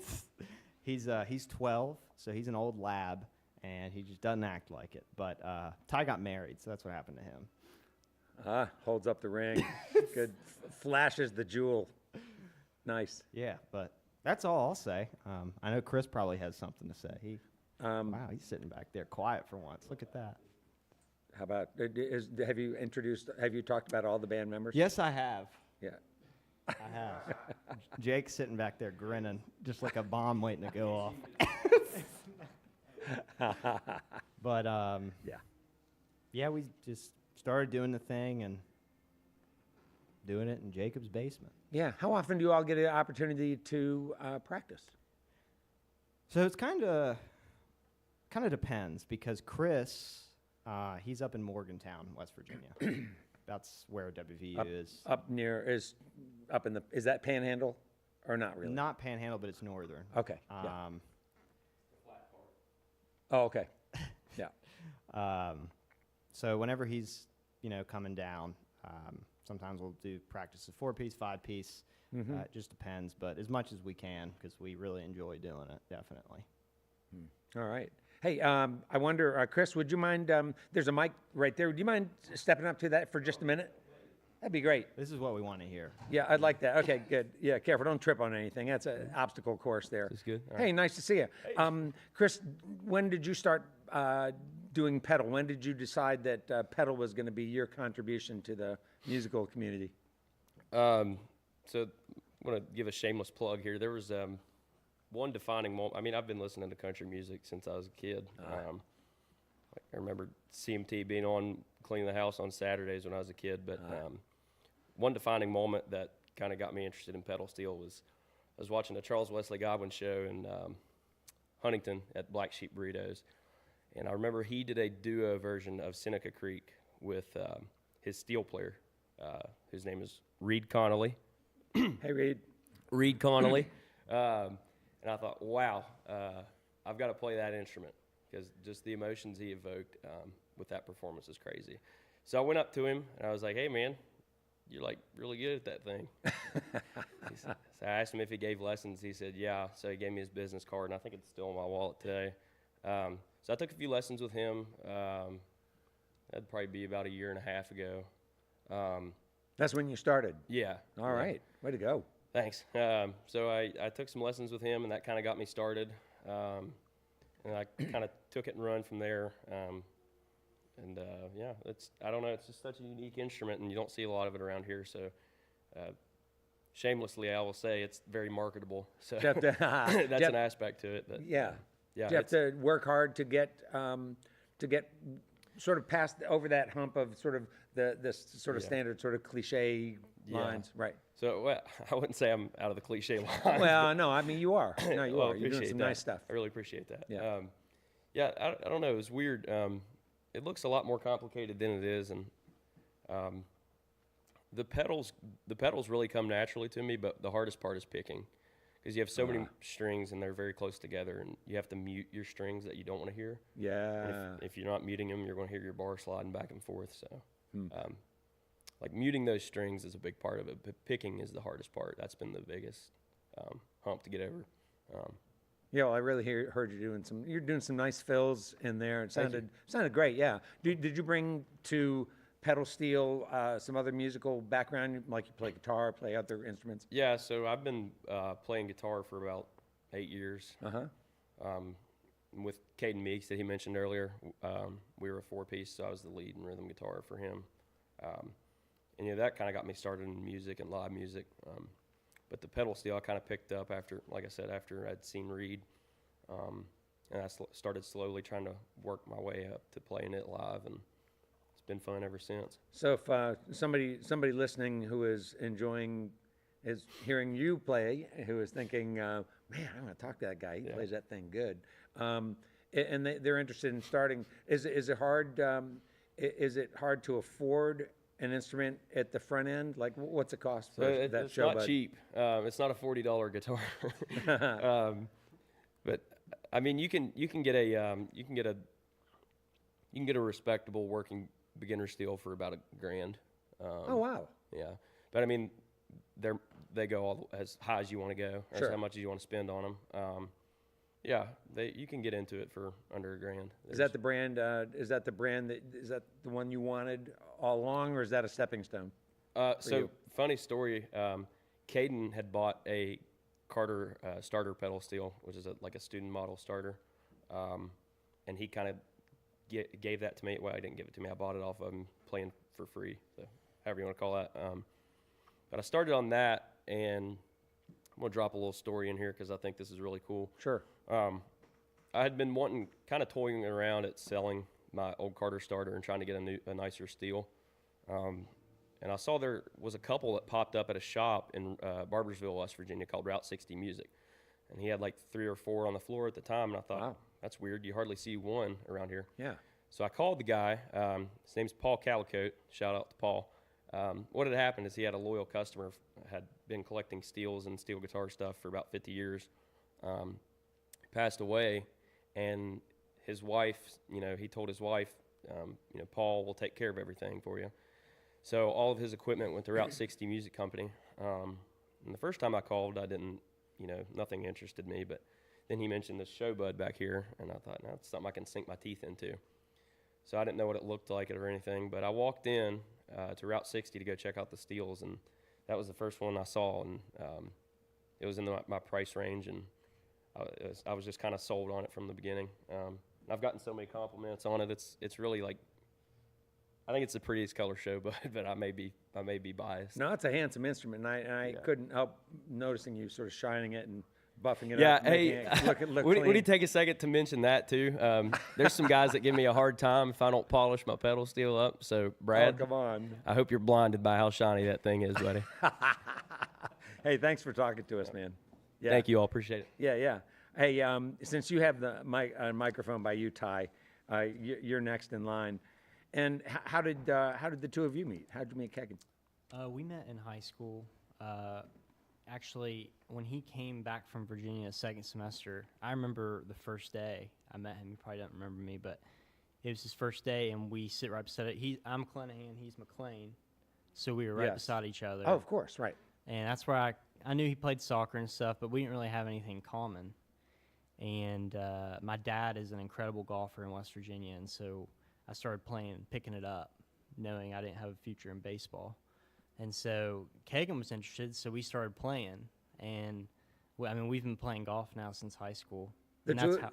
He's 12, so he's an old lab, and he just doesn't act like it. But Ty got married, so that's what happened to him. Holds up the ring. Good. Flashes the jewel. Nice. Yeah, but that's all I'll say. I know Chris probably has something to say. Wow, he's sitting back there quiet for once. Look at that. How about, have you talked about all the band members? Yes, I have. Yeah. I have. Jake's sitting back there grinning, just like a bomb waiting to go off. But yeah, we just started doing the thing and doing it in Jacob's basement. Yeah. How often do you all get an opportunity to practice? So it's kind of depends because Chris, he's up in Morgantown, West Virginia. That's where WVU is. Is that Panhandle or not really? Not Panhandle, but it's northern. Okay. Yeah. Oh, okay. Yeah. So whenever he's, coming down, sometimes we'll do practice of 4-piece, 5-piece. It just depends, but as much as we can because we really enjoy doing it, definitely. All right. Hey, I wonder, Chris, would you mind, there's a mic right there. Would you mind stepping up to that for just a minute? That'd be great. This is what we want to hear. Yeah, I'd like that. Okay, good. Yeah, careful. Don't trip on anything. That's an obstacle course there. That's good. All Hey, nice to see you. Chris, when did you start doing pedal? When did you decide that pedal was going to be your contribution to the musical community? So I want to give a shameless plug here. There was one defining moment. I mean, I've been listening to country music since I was a kid. I remember CMT being on cleaning the house on Saturdays when I was a kid. But one defining moment that kind of got me interested in pedal steel was I was watching the Charles Wesley Godwin show in Huntington at Black Sheep Burritos. And I remember he did a duo version of Seneca Creek with his steel player, whose name is Reed Connolly. Hey, Reed. Reed Connolly. And I thought, wow, I've got to play that instrument because just the emotions he evoked with that performance is crazy. So I went up to him and I was like, hey, man, you're like really good at that thing. So I asked him if he gave lessons. He said, yeah. So he gave me his business card, and I think it's still in my wallet today. So I took a few lessons with him. That'd probably be about a year and a half ago. That's when you started. Yeah. All right. Way to go. Thanks. So I took some lessons with him, and that kind of got me started. And I kind of took it and run from there. Yeah, I don't know, it's just such a unique instrument, and you don't see a lot of it around here. So shamelessly, I will say it's very marketable. So that's an aspect to it. That, Yeah. Yeah. Do you have to work hard to get sort of past over that hump of sort of this sort of standard sort of cliche lines, right? So well, I wouldn't say I'm out of the cliche line. Well, no, I mean you are. No, you Well, are. You're doing some that. nice stuff. I really appreciate that. Yeah. I don't know. It was weird. It looks a lot more complicated than it is, and the pedals really come naturally to me. But the hardest part is picking, because you have so many strings and they're very close together, and you have to mute your strings that you don't want to hear. Yeah. And if you're not muting them, you're going to hear your bar sliding back and forth. So, like muting those strings is a big part of it, but picking is the hardest part. That's been the biggest hump to get over. Yeah, well, I really heard you're doing some nice fills in there. It sounded great. Yeah. Did you bring to pedal steel some other musical background, like you play guitar, play other instruments? Yeah, so I've been playing guitar for about 8 years. With Khegan Meeks that he mentioned earlier, we were a 4-piece, so I was the lead and rhythm guitar for him. And that kind of got me started in music and live music. But the pedal steel I kind of picked up after, like I said, after I'd seen Reed. And I started slowly trying to work my way up to playing it live, and it's been fun ever since. So if somebody listening who is hearing you play, who is thinking, man, I'm going to talk to that guy. He plays that thing good. And they're interested in starting. Is it hard? Is it hard to afford an instrument at the front end? Like, what's it cost for that show? It's not cheap. It's not a $40 guitar. But I mean, you can get a respectable working beginner steel for about $1,000. Oh wow! Yeah, but I mean, they go all as high as you want to go, or Sure. how much you want to spend on them. Yeah, you can get into it for under $1,000. Is that the brand? Is that the one you wanted all along, or is that a stepping stone? So you? funny story. Khegan had bought a Carter starter pedal steel, which is like a student model starter, and he kind of gave that to me. Well, I didn't give it to me. I bought it off of him, playing for free, so however you want to call that. But I started on that, and I'm gonna drop a little story in here because I think this is really cool. Sure. I had been kind of toying around at selling my old Carter starter and trying to get a nicer steel. And I saw there was a couple that popped up at a shop in Barbersville, West Virginia, called Route 60 Music. And he had like 3 or 4 on the floor at the time, and I thought, Wow. That's weird. You hardly see one around here. Yeah. So I called the guy. His name's Paul Calicote. Shout out to Paul. What had happened is he had a loyal customer, had been collecting steels and steel guitar stuff for about 50 years. Passed away, and his wife, he told his wife, Paul will take care of everything for you. So all of his equipment went to Route 60 Music Company. And the first time I called, I didn't, nothing interested me. But then he mentioned this show bud back here, and I thought, that's something I can sink my teeth into. So I didn't know what it looked like or anything. But I walked in to Route 60 to go check out the steels, and that was the first one I saw. And it was in my price range, and I was just kind of sold on it from the beginning. I've gotten so many compliments on it. It's really like, I think it's the prettiest color show, but I may be biased. No, it's a handsome instrument, and I couldn't help noticing you sort of shining it and buffing it Yeah, up. making hey, it look would clean. you take a second to mention that too? There's some guys that give me a hard time if I don't polish my pedal steel up. So, Brad, Oh, come on. I hope you're blinded by how shiny that thing is, buddy. Hey, thanks for talking to us, man. Yeah. Thank you all. Appreciate it. Yeah. Hey, since you have the microphone by you, Ty, you're next in line. And how did the two of you meet? How did you meet Khegan? We met in high school. Actually, when he came back from Virginia second semester, I remember the first day I met him. You probably don't remember me, but it was his first day, and we sit right beside it. I'm Clenahan, he's McLain, so we were right Yes. beside each other. Oh, of course, right. And that's where I knew he played soccer and stuff, but we didn't really have anything in common. And my dad is an incredible golfer in West Virginia, and so I started picking it up, knowing I didn't have a future in baseball. And so Khegan was interested, so we started playing. And, we've been playing golf now since high school. And that's how,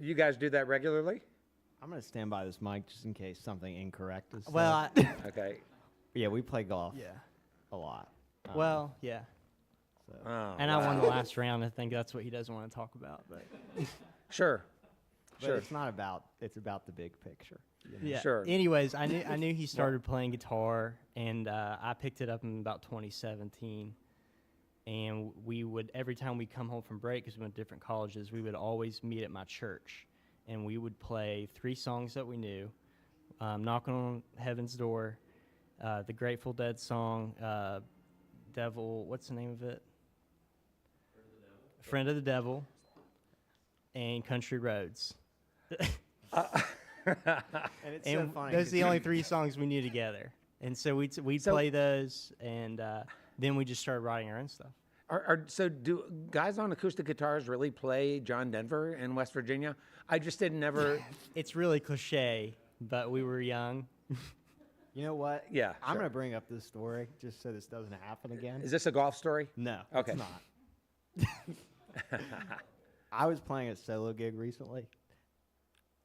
You guys do that regularly? I'm going to stand by this mic just in case something incorrect is said. well, Okay. Yeah, we play golf yeah. a lot. Yeah. So. Oh, And I won the last round. I think that's what he doesn't want to talk about. But Sure. But Sure. it's not about, it's about the big picture. yeah. Sure. Anyways, I knew he started playing guitar, and I picked it up in about 2017. And we would, every time we come home from break, because we went to different colleges, we would always meet at my church. And we would play 3 songs that we knew, Knocking on Heaven's Door, the Grateful Dead song, Devil, what's the name of it? Friend of the Devil, and Country Roads. And it's so And funny. those are 'cause the only 3 songs we knew together. And so we'd So- play those, and then we just started writing our own stuff. So do guys on acoustic guitars really play John Denver in West Virginia? I just didn't never. It's really cliche, but we were young. You know what? Yeah, I'm sure. going to bring up this story just so this doesn't happen again. Is this a golf story? No, Okay. it's not. I was playing a solo gig recently.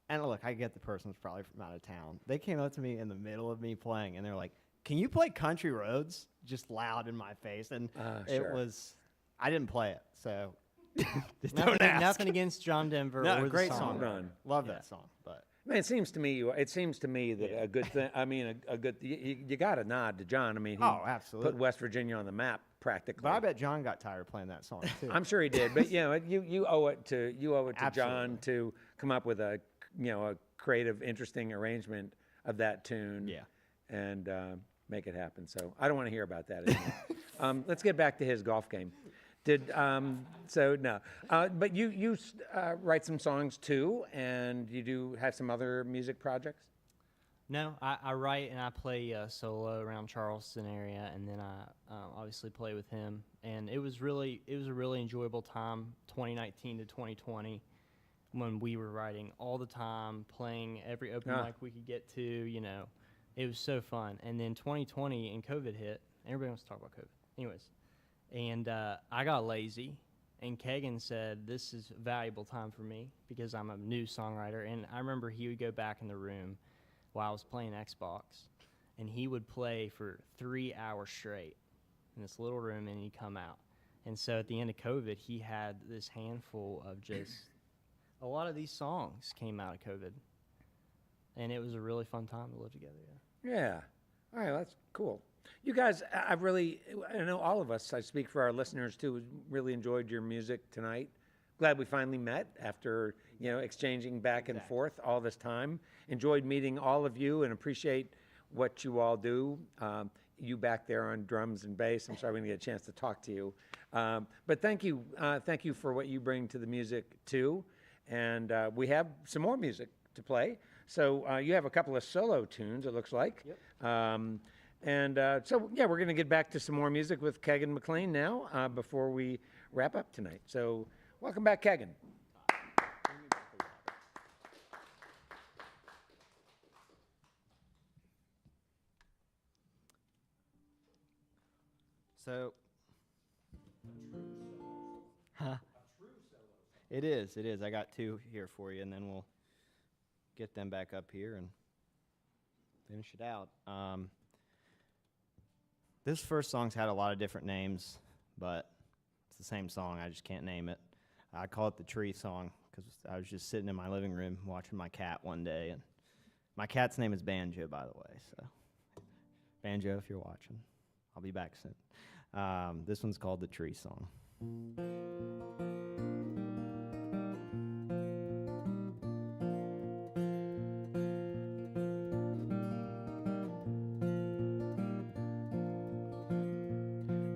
And look, I get the person's probably from out of town. They came up to me in the middle of me playing, and they're like, "Can you play Country Roads?" Just loud in my face. And it sure. was, I didn't play it, so just don't Nothing, ask. nothing against John Denver No, or the great song. song. None. Love Yeah. that song, but Man, it seems to me that a good thing. I mean, a good. You got to nod to John. I mean, he Oh, absolutely. put West Virginia on the map practically. but I bet John got tired of playing that song too. I'm sure he did, but you owe it to John Absolutely. to come up with a creative, interesting arrangement of that tune. Yeah. And make it happen. So I don't want to hear about that anymore. Let's get back to his golf game. But you write some songs too, and you do have some other music projects. No, I write and I play solo around Charleston area, and then I obviously play with him. And it was a really enjoyable time, 2019 to 2020. when we were writing all the time, playing every open Ah. mic we could get to. You know, it was so fun. And then 2020 and COVID hit. Everybody wants to talk about COVID. Anyways, and I got lazy. And Khegan said, this is a valuable time for me because I'm a new songwriter. And I remember he would go back in the room while I was playing Xbox, and he would play for 3 hours straight in this little room, and he'd come out. And so at the end of COVID, he had this handful of just a lot of these songs came out of COVID. And it was a really fun time to live together. Yeah. Yeah. All right, that's cool. You guys, I know all of us, I speak for our listeners too, really enjoyed your music tonight. Glad we finally met after, exchanging back and forth all this time. Enjoyed meeting all of you and appreciate what you all do. You back there on drums and bass, I'm sorry we didn't get a chance to talk to you. But thank you for what you bring to the music too. And we have some more music to play. So you have a couple of solo tunes, it looks like. Yep. We're going to get back to some more music with Khegan McLain now before we wrap up tonight. So welcome back, Khegan. So, it is. I got two here for you, and then we'll get them back up here and finish it out. This first song's had a lot of different names, but it's the same song. I just can't name it. I call it the tree song because I was just sitting in my living room watching my cat one day, and my cat's name is Banjo, by the way. So, Banjo, if you're watching, I'll be back soon. This one's called the tree song.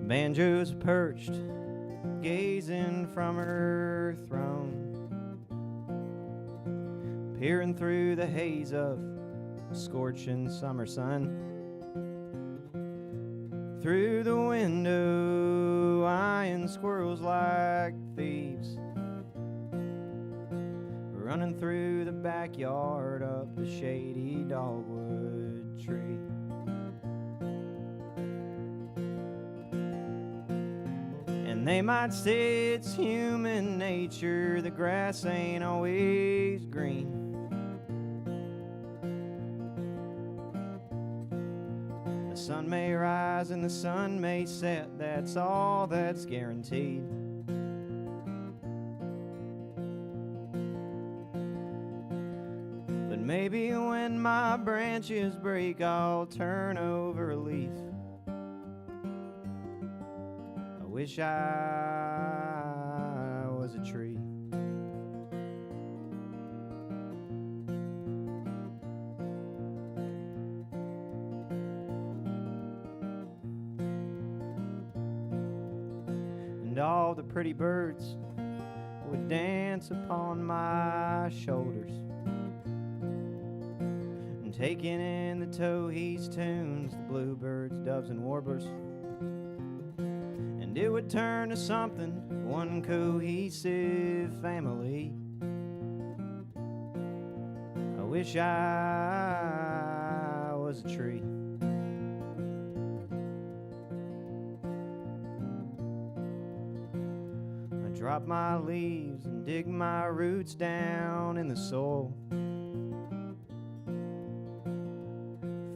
Banjo's perched, gazing from her throne, peering through the haze of scorching summer sun. Through the window, eyeing squirrels like thieves, running through the backyard up the shady dogwood tree. And they might say it's human nature, the grass ain't always green. The sun may rise and the sun may set, that's all that's guaranteed. But maybe when my branches break, I'll turn over a leaf. I wish I was a tree. And all the pretty birds would dance upon my shoulders, and taking in the towhee's tunes, the bluebirds, doves, and warblers. And it would turn to something, one cohesive family. I wish I was a tree. I drop my leaves and dig my roots down in the soil.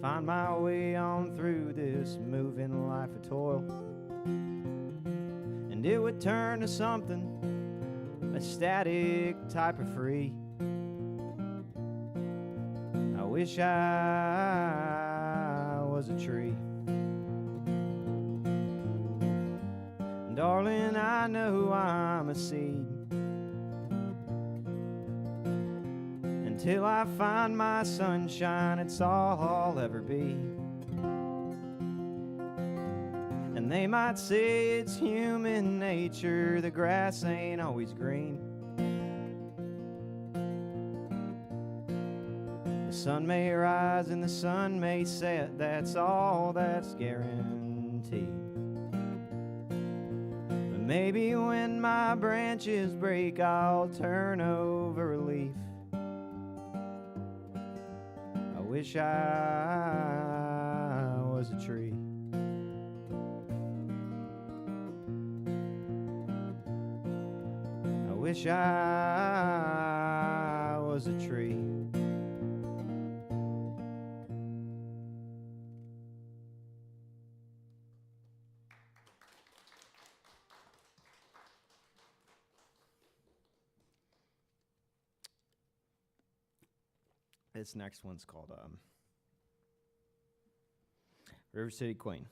Find my way on through this moving life of toil. And it would turn to something, a static type of free. I wish I was a tree. Darling, I know I'm a seed. Until I find my sunshine, it's all I'll ever be. And they might say it's human nature, the grass ain't always green. The sun may rise and the sun may set, that's all that's guaranteed. But maybe when my branches break, I'll turn over a leaf. I wish I was a tree. I wish I was a tree. This next one's called River City Queen.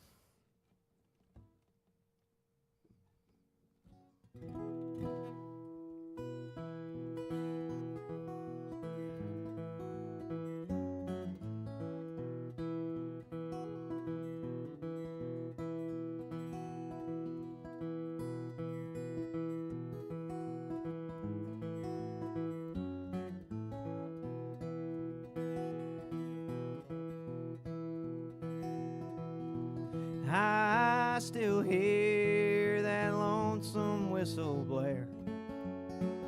I still hear that lonesome whistle blare,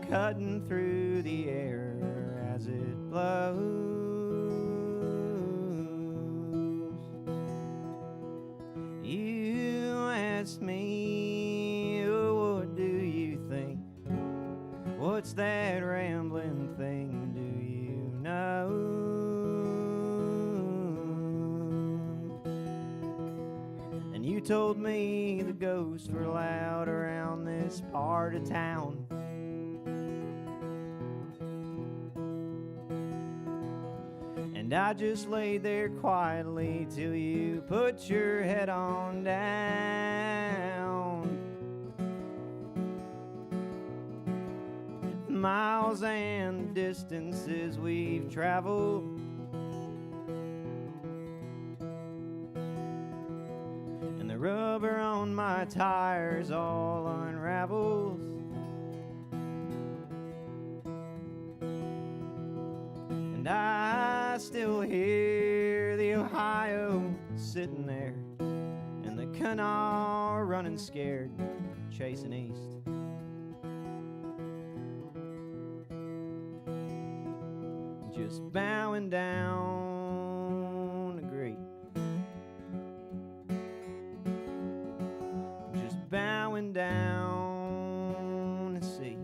cutting through the air as it blows. You asked me, oh, what do you think? What's that rambling thing, do you know? You told me the ghosts were loud around this part of town. And I just laid there quietly till you put your head on down. Miles and distances we've traveled, rubber on my tires all unravels. And I still hear the Ohio sitting there, and the canal running scared, chasing east. Just bowing down to greet, bowing down to see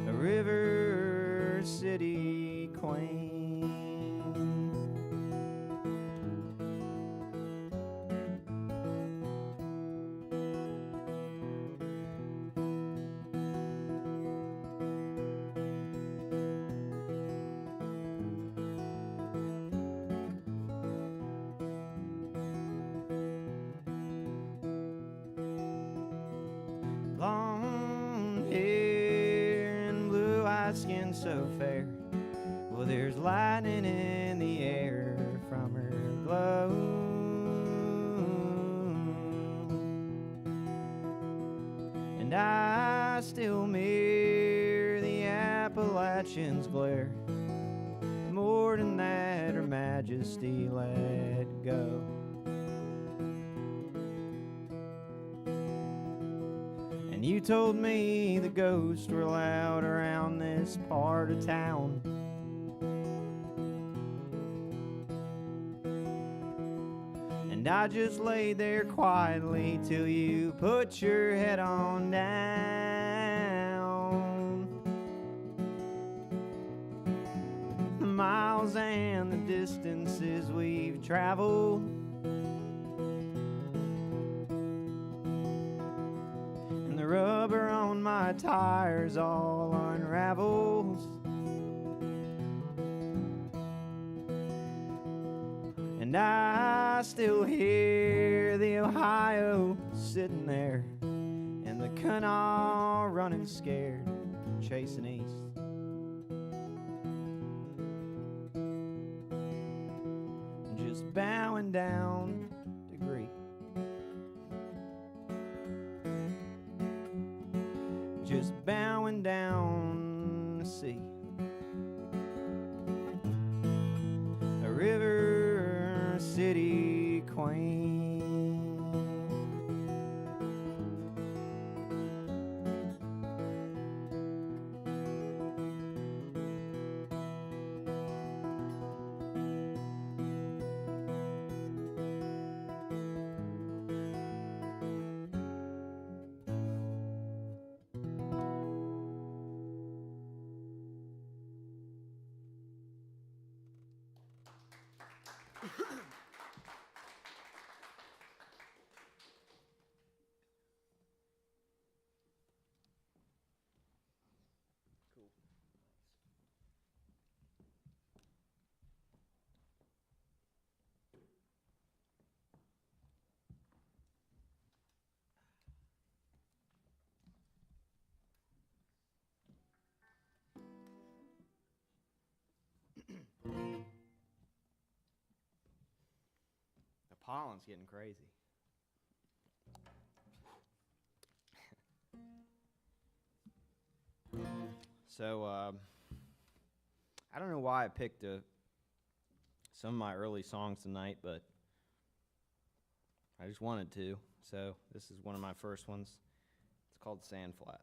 a River City Queen. Long hair and blue eyes, skin so fair. Well, there's lightning in the air from her glow. And I still mirror the Appalachians' glare. More than that, Her Majesty let go. You told me the ghosts were loud around this part of town. And I just laid there quietly till you put your head on down. The miles and the distances we've traveled, the rubber on my tires all unravels. And I still hear the Ohio sitting there, and the canal running scared, chasing east. Just bowing down to greet, just bowing down to see a River City Queen. pollen's getting crazy. So, I don't know why I picked some of my early songs tonight, but I just wanted to. So, this is one of my first ones. It's called Sandflat.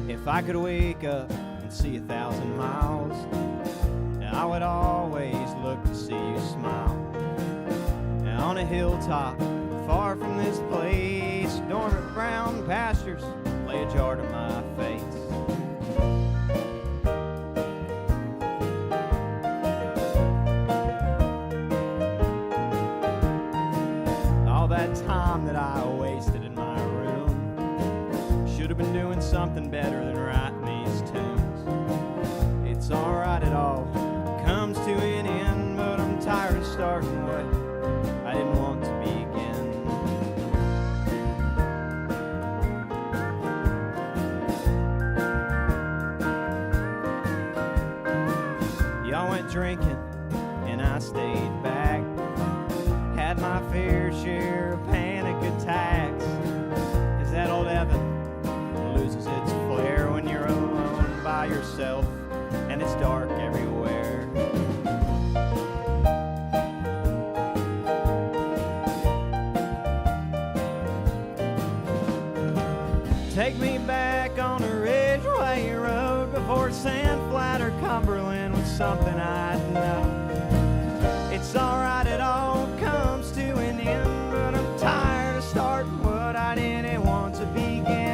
If I could wake up and see 1,000 miles, I would always look to see you smile. Now on a hilltop, far from this place, dormant brown pastures lay a jar to my face. All that time that I wasted in my room, should have been doing something better than writing these tunes. It's alright, it all comes to an end, but I'm tired of starting what I didn't want to begin. Y'all went drinking and I stayed back, had my fair share of panic attacks. Is that old Evan loses its flair when you're alone by yourself and it's dark everywhere? Take me back on a Ridgeway road before Sandflat or Cumberland was something I'd know. It's alright, it all comes to an end, but I'm tired of starting what I didn't want to begin.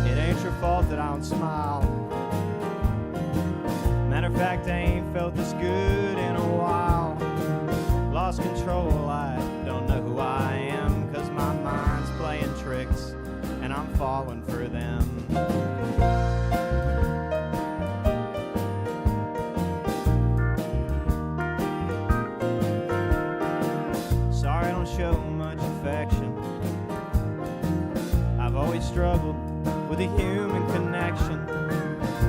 It ain't your fault that I don't smile. Matter of fact, I ain't felt this good in a while. Lost control, I don't know who I am, 'cause my mind's playing tricks and I'm falling for them. Sorry I don't show much affection. I've always struggled with a human connection.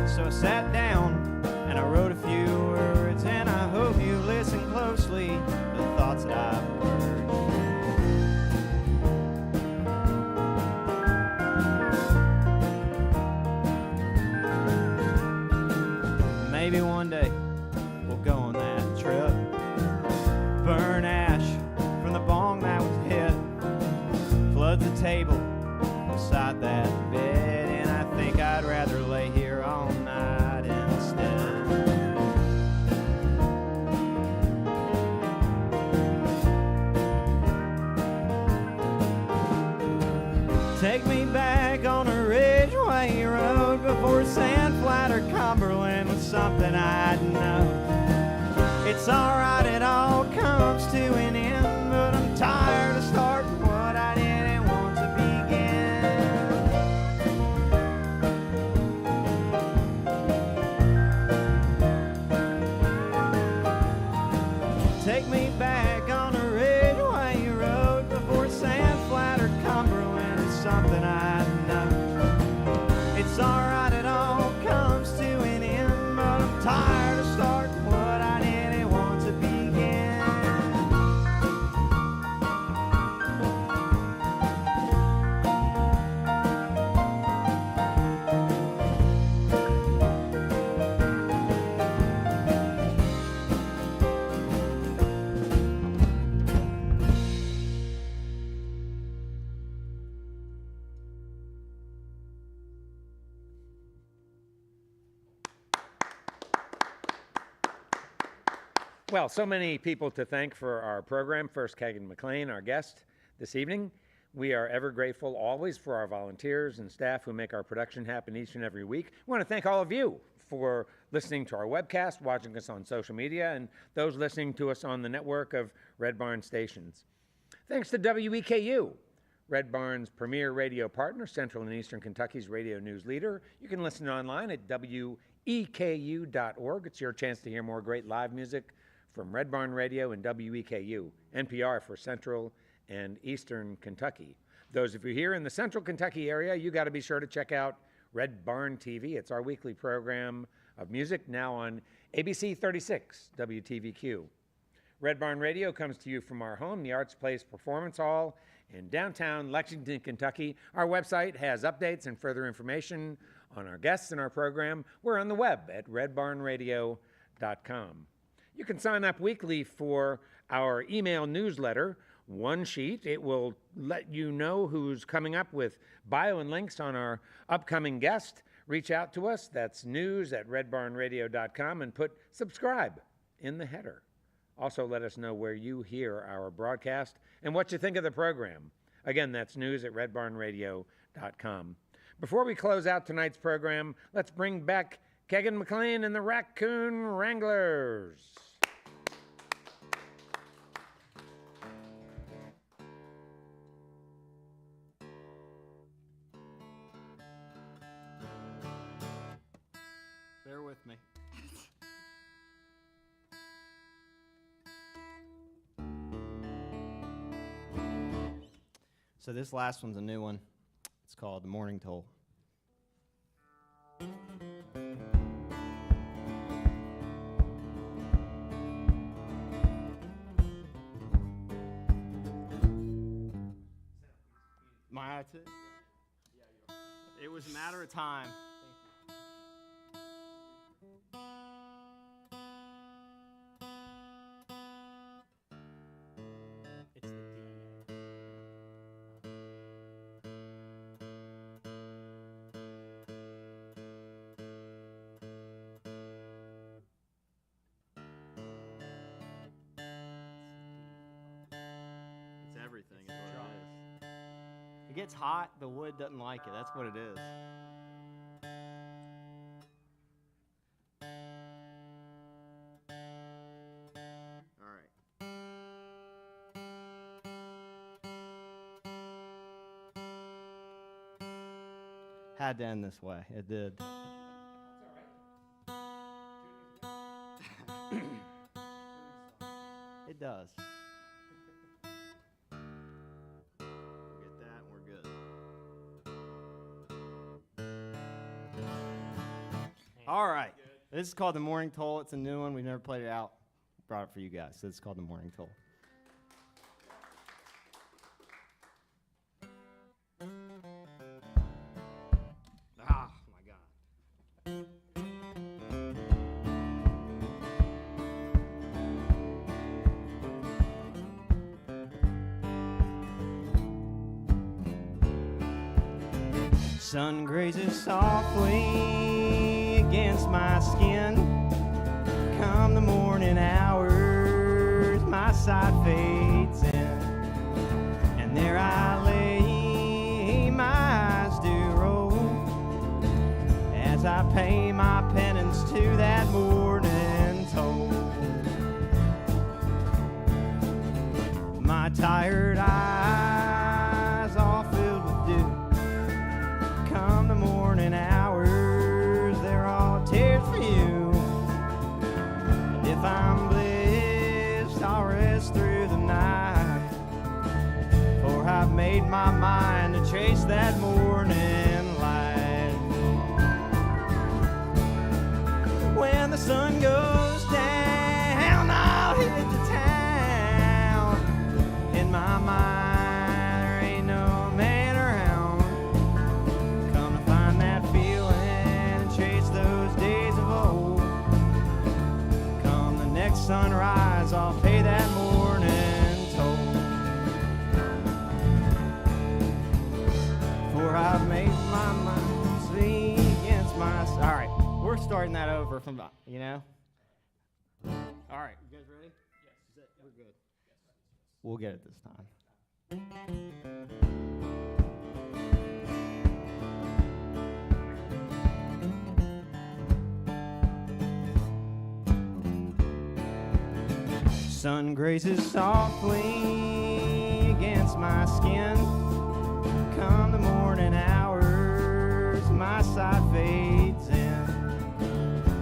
So I sat down and I wrote a few words, and I hope you listen closely to the thoughts that I've heard. Maybe one day we'll go on that trip, burn ash from the bong that was hit, flood the table beside that bed, and I think I'd rather lay here all night instead. Take me back on a Ridgeway road before Sandflat or Cumberland was something I'd know. It's alright, it all comes to an end, but I'm tired of starting what I didn't want to begin. Take me back on a Ridgeway road before Sandflat or Cumberland is something I know. It's alright, it all comes to an end, but I'm tired of starting what I didn't want to begin. Well, so many people to thank for our program. First, Khegan McLain, our guest this evening. We are ever grateful always for our volunteers and staff who make our production happen each and every week. We want to thank all of you for listening to our webcast, watching us on social media, and those listening to us on the network of Red Barn stations. Thanks to WEKU, Red Barn's premier radio partner, Central and Eastern Kentucky's radio news leader. You can listen online at weku.org. It's your chance to hear more great live music from Red Barn Radio and WEKU, NPR for Central and Eastern Kentucky. Those of you here in the Central Kentucky area, you got to be sure to check out Red Barn TV. It's our weekly program of music, now on ABC 36 WTVQ. Red Barn Radio comes to you from our home, the Arts Place Performance Hall in downtown Lexington, Kentucky. Our website has updates and further information on our guests and our program. We're on the web at redbarnradio.com. You can sign up weekly for our email newsletter, One Sheet. It will let you know who's coming up with bio and links on our upcoming guest. Reach out to us. That's news@redbarnradio.com, and put subscribe in the header. Also, let us know where you hear our broadcast and what you think of the program. Again, that's news@redbarnradio.com. Before we close out tonight's program, let's bring back Khegan McLain and the Raccoon Wranglers. Bear with me. So this last one's a new one. It's called The Morning Toll. My too? It was a matter of time. It's the D. It's everything, is what it is. It gets hot, the wood doesn't like it. That's what it is. All right. Had to end this way. It did. It does. Get that, and we're good. All right. This is called The Morning Toll. It's a new one. We've never played it out. Brought it for you guys. So it's called The Morning Toll. Ah, my God. Sun grazes softly against my skin. Come the morning hours, my sight fades in, and there I lay, my eyes do roll, as I pay my penance to that morning toll. My tired eyes all filled with dew. Come the morning hours, they're all tears for you. And if I'm blessed, I'll rest through the night, for I've made my mind to chase that morning light. When the sun goes down, I'll hit the town. In my mind, there ain't no man around. Come to find that feeling and chase those days of old. Come the next sunrise, I'll pay that morning toll. For I've made my mind swing against my... All right, we're starting that over from, you know? All right, you guys ready? Yes. We're good. We'll get it this time. sun grazes softly against my skin. Come the morning hours, my sight fades in,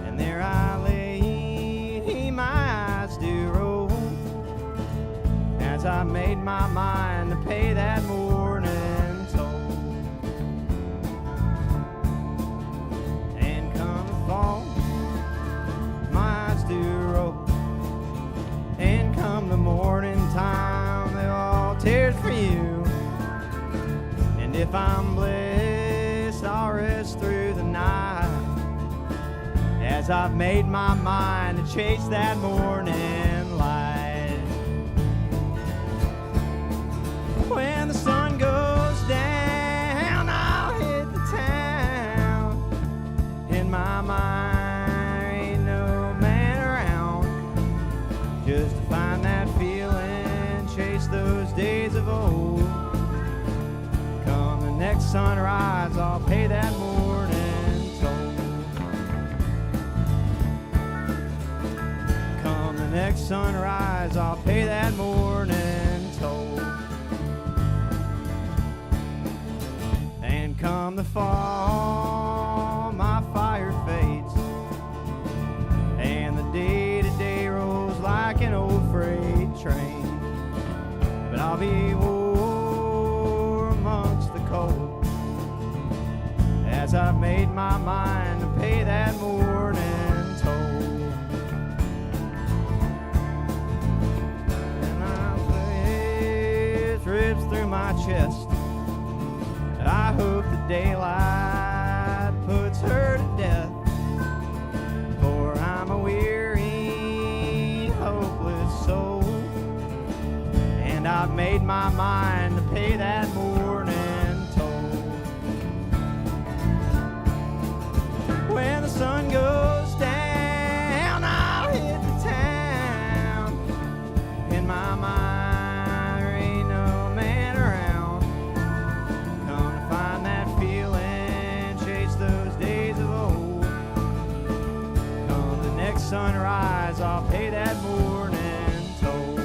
and there I lay, my eyes do roll, as I made my mind to pay that morning toll. And come the fall, my eyes do roll, and come the morning time, they're all tears for you. And if I'm blessed, I'll rest through the night, as I've made my mind to chase that morning light. When the sun goes down, I'll hit the town. In my mind, ain't no man around, just to find that feeling, chase those days of old. Come the next sunrise, I'll pay that morning toll. Come the next sunrise, I'll pay that morning toll. And come the fall, my fire fades, and the day-to-day rolls like an old freight train. But I'll be warm amongst the cold, as I've made my mind to pay that morning toll. And my face rips through my chest, and I hope the daylight puts her to death, for I'm a weary, hopeless soul, and I've made my mind to pay that morning toll. When the sun goes down, I'll hit the town. In my mind, there ain't no man around. Come to find that feeling, chase those days of old. Come the next sunrise, I'll pay that morning toll.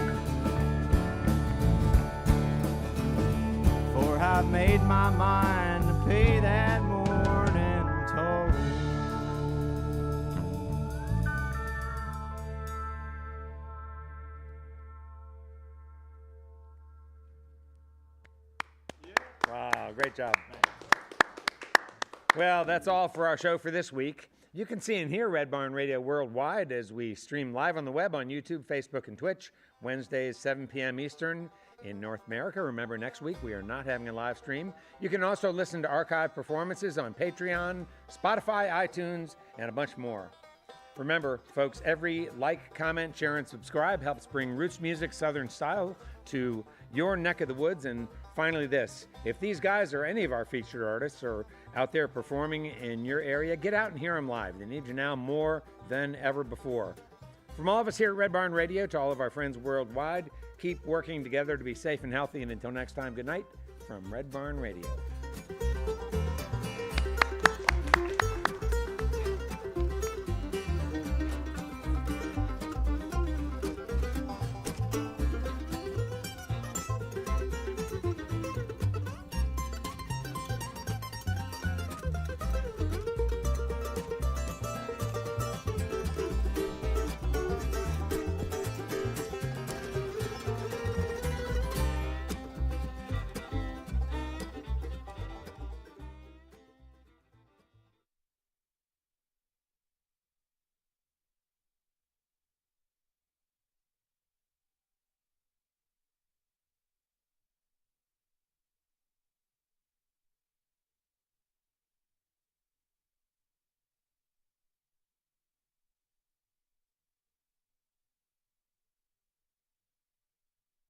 For I've made my mind to pay that morning toll. Wow, great job. Well, that's all for our show for this week. You can see and hear Red Barn Radio worldwide as we stream live on the web on YouTube, Facebook, and Twitch, Wednesdays, 7 p.m. Eastern in North America. Remember, next week we are not having a live stream. You can also listen to archive performances on Patreon, Spotify, iTunes, and a bunch more. Remember, folks, every like, comment, share, and subscribe helps bring roots music Southern style to your neck of the woods. And finally this, if these guys or any of our featured artists are out there performing in your area, get out and hear them live. They need you now more than ever before. From all of us here at Red Barn Radio to all of our friends worldwide, keep working together to be safe and healthy. And until next time, good night from Red Barn Radio.